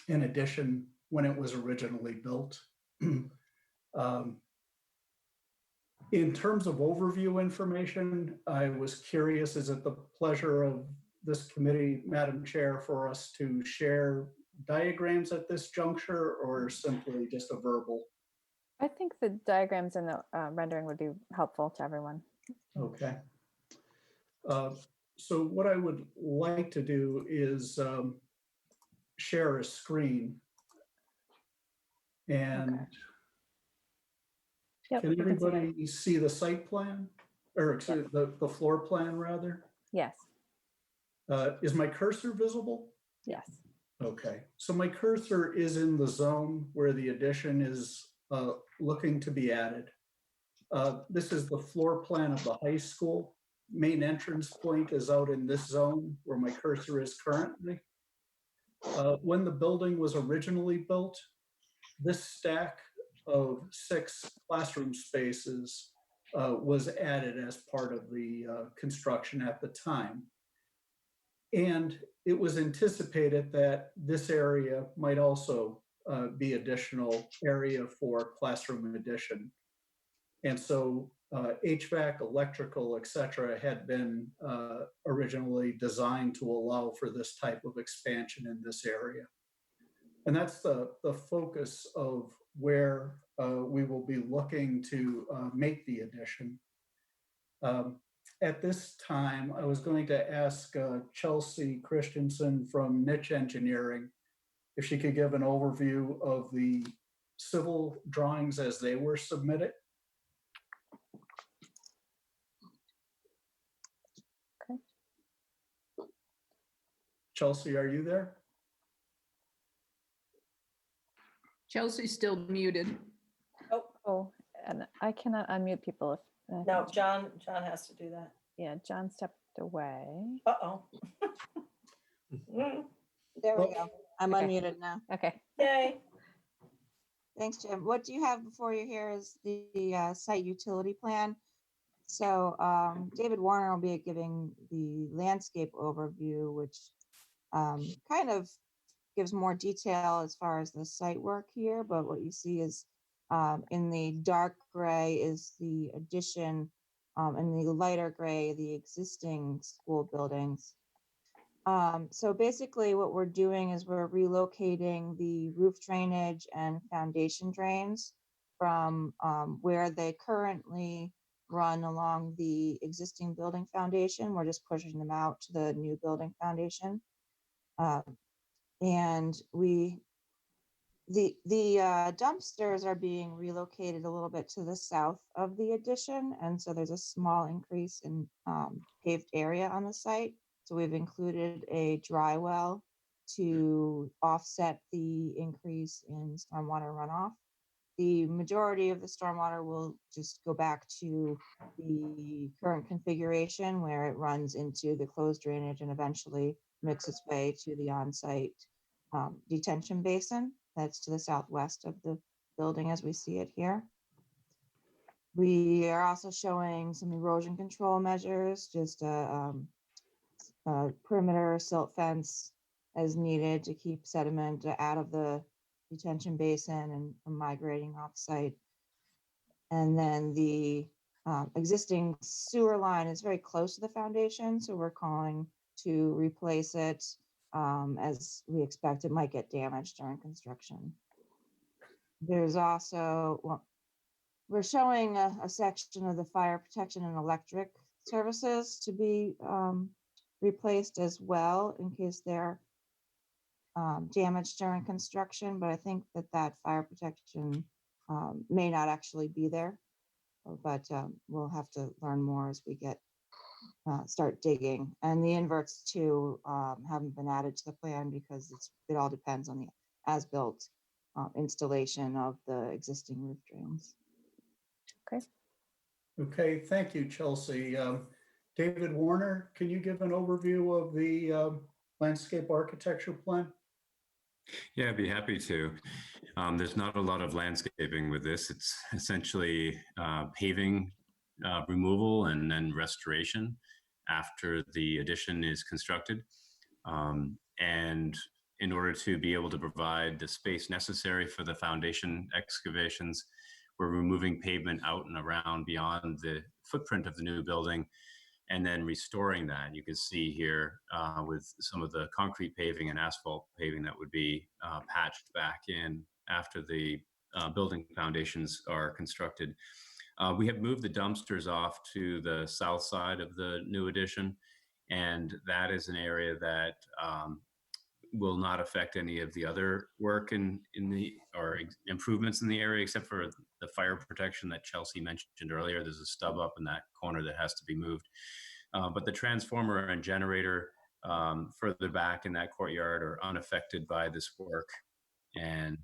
addition when it was originally built. In terms of overview information, I was curious, is it the pleasure of this committee, Madam Chair, for us to share diagrams at this juncture or simply just a verbal? I think the diagrams and the rendering would be helpful to everyone. Okay. So what I would like to do is share a screen. And Yep, can everybody see the site plan? Or excuse the floor plan rather? Yes. Is my cursor visible? Yes. Okay, so my cursor is in the zone where the addition is looking to be added. This is the floor plan of the high school. Main entrance point is out in this zone where my cursor is currently. When the building was originally built, this stack of 6 classroom spaces was added as part of the construction at the time. And it was anticipated that this area might also be additional area for classroom addition. And so HVAC, electrical, et cetera, had been originally designed to allow for this type of expansion in this area. And that's the focus of where we will be looking to make the addition. At this time, I was going to ask Chelsea Christensen from Niche Engineering if she could give an overview of the civil drawings as they were submitted. Okay. Chelsea, are you there? Chelsea's still muted. Oh, and I cannot unmute people if. No, John has to do that. Yeah, John stepped away. Uh-oh. There we go. I'm Okay. unmuted now. Okay. Yay. Thanks, Jim. What you have before you here is the site utility plan. So David Warner will be giving the landscape overview, which kind of gives more detail as far as the site work here. But what you see is in the dark gray is the addition, and the lighter gray, the existing school buildings. So basically what we're doing is we're relocating the roof drainage and foundation drains from where they currently run along the existing building foundation. We're just pushing them out to the new building foundation. And the dumpsters are being relocated a little bit to the south of the addition. And so there's a small increase in paved area on the site. So we've included a dry well to offset the increase in stormwater runoff. The majority of the stormwater will just go back to the current configuration where it runs into the closed drainage and eventually makes its way to the on-site detention basin that's to the southwest of the building as we see it here. We are also showing some erosion control measures, just a perimeter silt fence as needed to keep sediment out of the detention basin and from migrating off-site. And then the existing sewer line is very close to the foundation, so we're calling to replace it as we expect it might get damaged during construction. There's also, well, we're showing a section of the fire protection and electric services to be replaced as well in case they're damaged during construction, but I think that fire protection may not actually be there, but we'll have to learn more as we start digging. And the inverts too haven't been added to the plan because it all depends on the as-built installation of the existing roof drains. Okay. Okay, thank you, Chelsea. David Warner, can you give an overview of the landscape architecture plan? Yeah, I'd be happy to. There's not a lot of landscaping with this. It's essentially paving removal and then restoration after the addition is constructed. And in order to be able to provide the space necessary for the foundation excavations, we're removing pavement out and around beyond the footprint of the new building and then restoring that. You can see here with some of the concrete paving and asphalt paving that would be patched back in after the building foundations are constructed. We have moved the dumpsters off to the south side of the new addition, and that is an area that will not affect any of the other work in the or improvements in the area, except for the fire protection that Chelsea mentioned earlier. There's a stub up in that corner that has to be moved. But the transformer and generator further back in that courtyard are unaffected by this work. And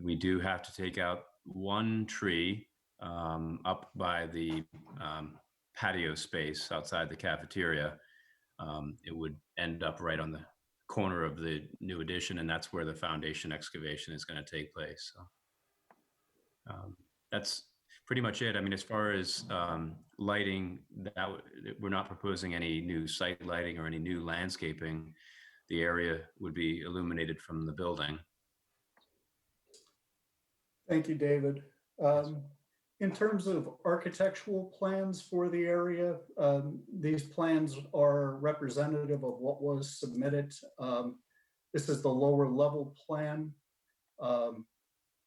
we do have to take out one tree up by the patio space outside the cafeteria. It would end up right on the corner of the new addition, and that's where the foundation excavation is going to take place. So that's pretty much it. I mean, as far as lighting, we're not proposing any new site lighting or any new landscaping. The area would be illuminated from the building. Thank you, David. In terms of architectural plans for the area, these plans are representative of what was submitted. This is the lower level plan.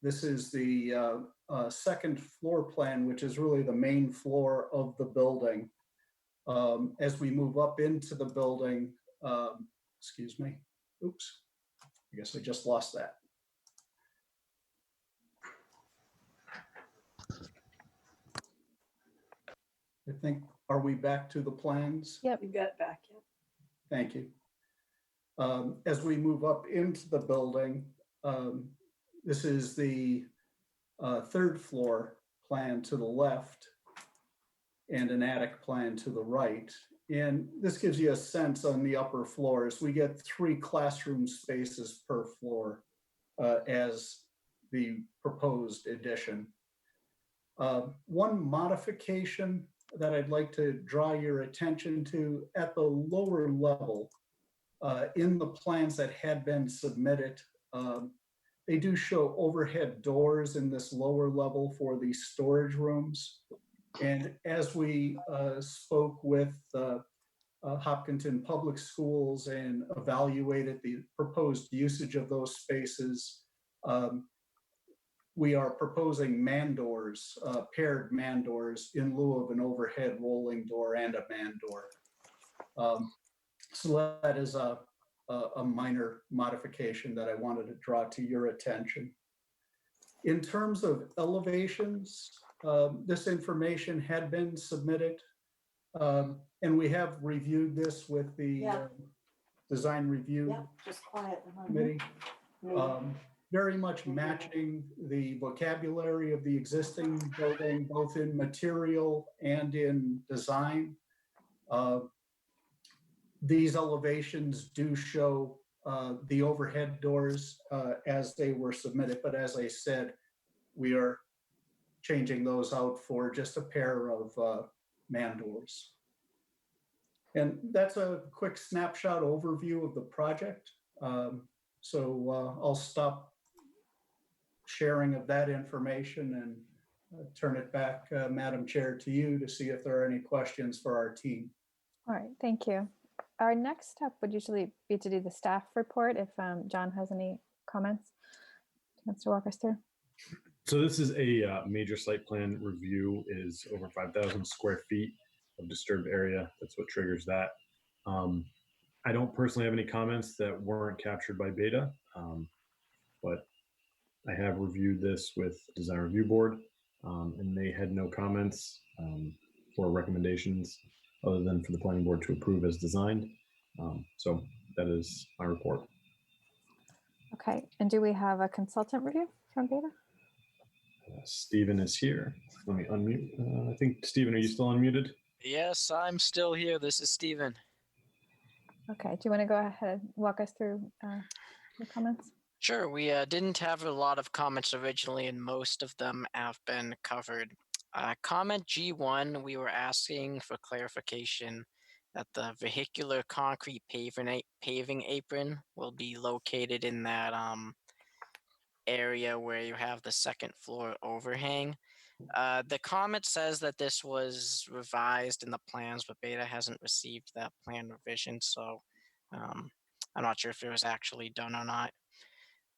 This is the second floor plan, which is really the main floor of the building. As we move up into the building, excuse me, oops, I guess I just lost that. I think, are we back to the plans? Yep. You got it back, yeah. Thank you. As we move up into the building, this is the third floor plan to the left and an attic plan to the right. And this gives you a sense on the upper floors. We get 3 classroom spaces per floor as the proposed addition. One modification that I'd like to draw your attention to at the lower level in the plans that had been submitted, they do show overhead doors in this lower level for the storage rooms. And as we spoke with Hopkinton Public Schools and evaluated the proposed usage of those spaces, we are proposing man doors, paired man doors in lieu of an overhead rolling door and a man door. So that is a minor modification that I wanted to draw to your attention. In terms of elevations, this information had been submitted, and we have reviewed this with the design review Just quiet. committee. Very much matching the vocabulary of the existing building, both in material and in design. These elevations do show the overhead doors as they were submitted, but as I said, we are changing those out for just a pair of man doors. And that's a quick snapshot overview of the project. So I'll stop sharing of that information and turn it back, Madam Chair, to you to see if there are any questions for our team. All right, thank you. Our next step would usually be to do the staff report if John has any comments. Wants to walk us through. So this is a major site plan review, is over 5,000 square feet of disturbed area. That's what triggers that. I don't personally have any comments that weren't captured by Beta, but I have reviewed this with Design Review Board, and they had no comments or recommendations other than for the planning board to approve as designed. So that is my report. Okay, and do we have a consultant review from Beta? Stephen is here. Let me unmute. I think, Stephen, are you still unmuted? Yes, I'm still here. This is Steven. Okay, do you want to go ahead and walk us through the comments? Sure, we didn't have a lot of comments originally, and most of them have been covered. Comment G1, we were asking for clarification that the vehicular concrete paving apron will be located in that area where you have the second floor overhang. The comment says that this was revised in the plans, but Beta hasn't received that plan revision, so I'm not sure if it was actually done or not.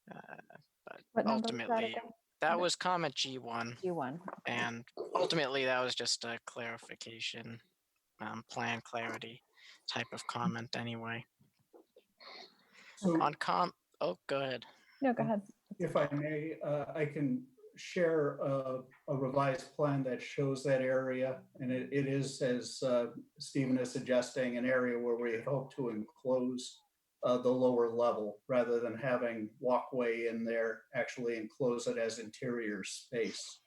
But What number was that ultimately, again? that was comment G1, G1. and ultimately that was just a clarification, plan clarity type of comment anyway. So Oh, go ahead. No, go ahead. if I may, I can share a revised plan that shows that area. And it is, as Stephen is suggesting, an area where we hope to enclose the lower level rather than having walkway in there, actually enclose it as interior space.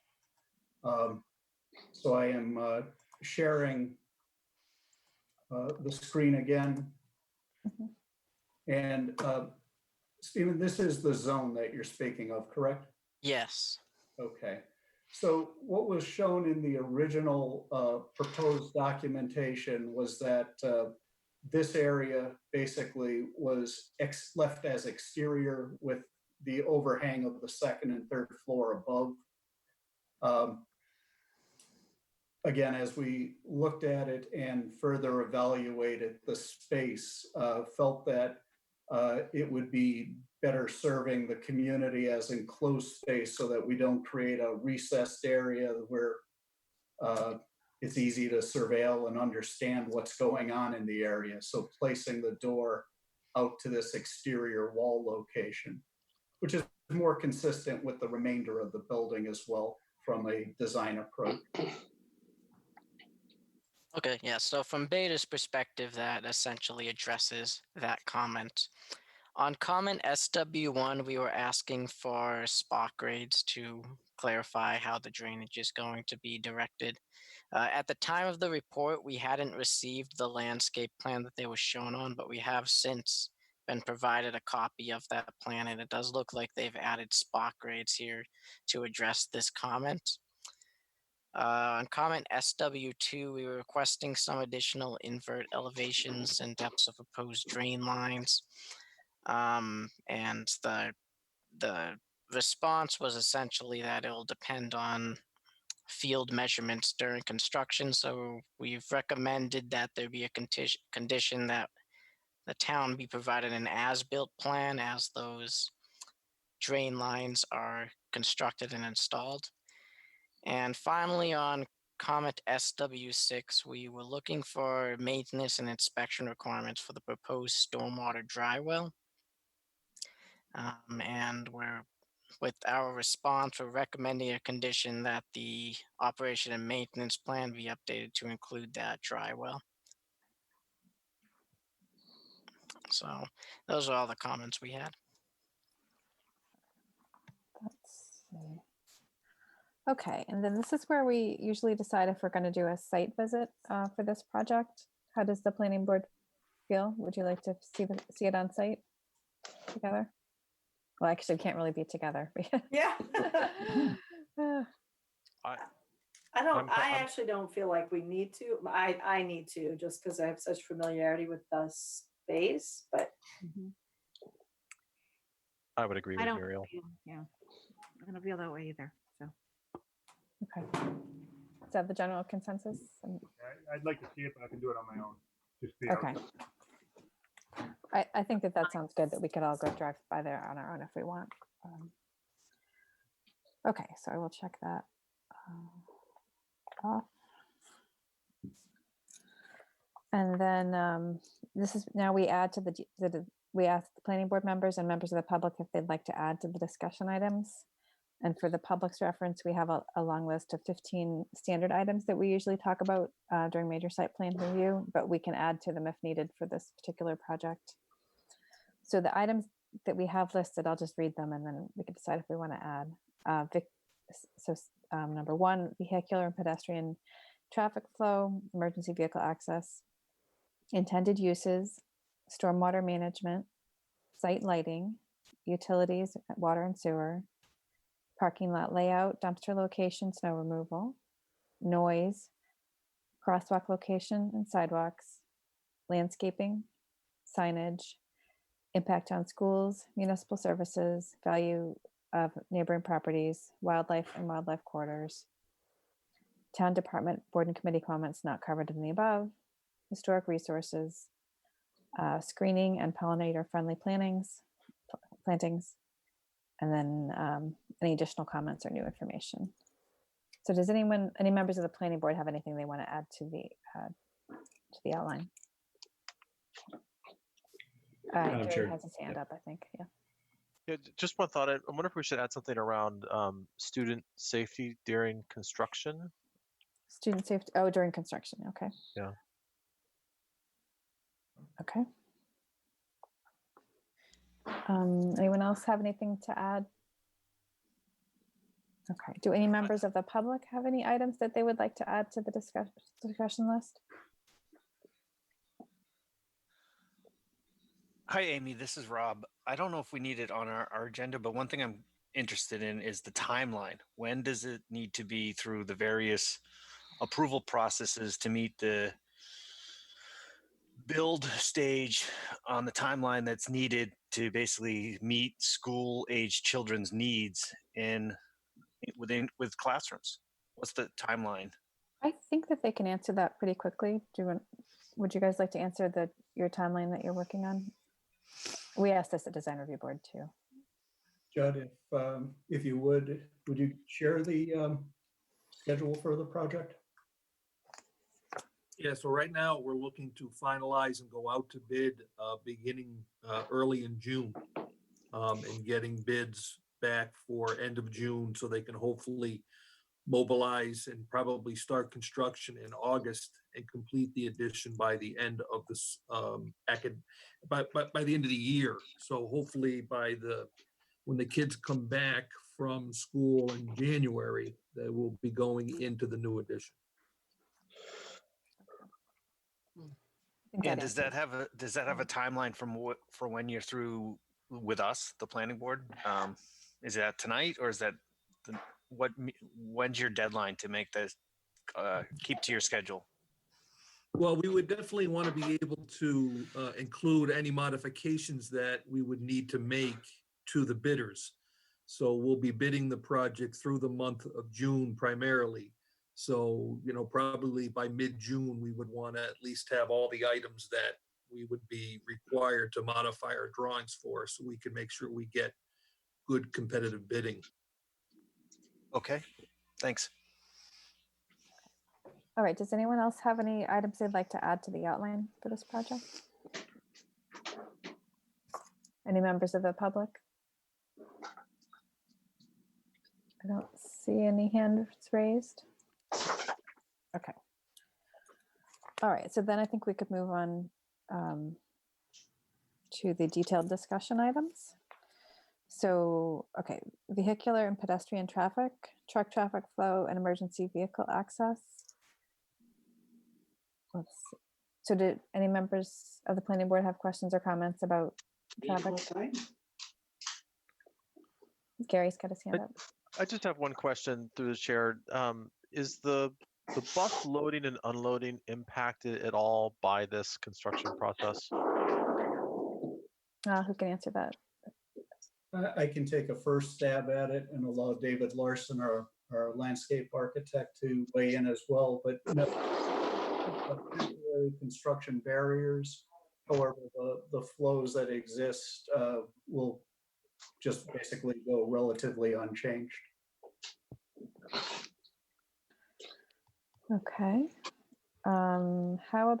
So I am sharing the screen again. And Stephen, this is the zone that you're speaking of, correct? Yes. Okay. So what was shown in the original proposed documentation was that this area basically was left as exterior with the overhang of the second and third floor above. Again, as we looked at it and further evaluated the space, felt that it would be better serving the community as enclosed space so that we don't create a recessed area where it's easy to surveil and understand what's going on in the area. So placing the door out to this exterior wall location, which is more consistent with the remainder of the building as well from a design approach. Okay, yeah, so from Beta's perspective, that essentially addresses that comment. On comment SW1, we were asking for spot grades to clarify how the drainage is going to be directed. At the time of the report, we hadn't received the landscape plan that they were shown on, but we have since been provided a copy of that plan, and it does look like they've added spot grades here to address this comment. On comment SW2, we were requesting some additional invert elevations and depths of proposed drain lines. And the response was essentially that it'll depend on field measurements during construction. So we've recommended that there be a condition that the town be provided an as-built plan as those drain lines are constructed and installed. And finally, on comment SW6, we were looking for maintenance and inspection requirements for the proposed stormwater dry well. And with our response, we're recommending a condition that the operation and maintenance plan be updated to include that dry well. So those are all the comments we had. Let's see. Okay, and then this is where we usually decide if we're going to do a site visit for this project. How does the planning board feel? Would you like to see it on site together? Well, actually, we can't really be together. Yeah. I I actually don't feel like we need to. I need to just because I have such familiarity with the space, but I would agree I with don't Muriel. yeah, I don't feel that way either. So okay. Is that the general consensus? I'd like to see it, but I can do it on my own. Just be Okay. outside. I think that sounds good, that we could all go drive by there on our own if we want. Okay, so I will check that off. And then this is now we add to we ask the planning board members and members of the public if they'd like to add to the discussion items. And for the public's reference, we have a long list of 15 standard items that we usually talk about during major site plan review, but we can add to them if needed for this particular project. So the items that we have listed, I'll just read them and then we can decide if we want to add. Number 1, vehicular and pedestrian traffic flow, emergency vehicle access, intended uses, stormwater management, site lighting, utilities, water and sewer, parking lot layout, dumpster location, snow removal, noise, crosswalk location and sidewalks, landscaping, signage, impact on schools, municipal services, value of neighboring properties, wildlife and wildlife corridors, town department, board and committee comments not covered in the above, historic resources, screening and pollinator-friendly plantings, and then any additional comments or new information. So does any members of the planning board have anything they want to add to the outline? Madam Gary Chair. has his hand up, I think. Yeah. Yeah, just one thought. I wonder if we should add something around student safety during construction. Student safety. Oh, during construction. Okay. Yeah. Okay. Anyone else have anything to add? Okay. Do any members of the public have any items that they would like to add to the discussion list? Hi, Amy. This is Rob. I don't know if we need it on our agenda, but one thing I'm interested in is the timeline. When does it need to be through the various approval processes to meet the build stage on the timeline that's needed to basically meet school age children's needs with classrooms? What's the timeline? I think that they can answer that pretty quickly. Would you guys like to answer your timeline that you're working on? We asked this at Design Review Board too. Judd, if you would you share the schedule for the project? Yeah, so right now we're looking to finalize and go out to bid beginning early in June, and getting bids back for end of June so they can hopefully mobilize and probably start construction in August and complete the addition by the end of this by the end of the year. So hopefully when the kids come back from school in January, they will be going into the new addition. And does that have a timeline for when you're through with us, the planning board? Is that tonight, or is that when's your deadline to make this keep to your schedule? Well, we would definitely want to be able to include any modifications that we would need to make to the bidders. So we'll be bidding the project through the month of June primarily. So, probably by mid-June, we would want to at least have all the items that we would be required to modify our drawings for, so we can make sure we get good competitive bidding. Okay, thanks. All right. Does anyone else have any items they'd like to add to the outline for this project? Any members of the public? I don't see any hands raised. Okay. All right. So then I think we could move on to the detailed discussion items. So, okay, vehicular and pedestrian traffic, truck traffic flow, and emergency vehicle access. Let's see. So did any members of the planning board have questions or comments about traffic? Gary's got his hand up. I just have one question through the chair. Is the bus loading and unloading impacted at all by this construction process? Who can answer that? I can take a first stab at it and allow David Larson, our landscape architect, to weigh in as well. But no, temporary construction barriers. However, the flows that exist will just basically go relatively unchanged. Okay. How about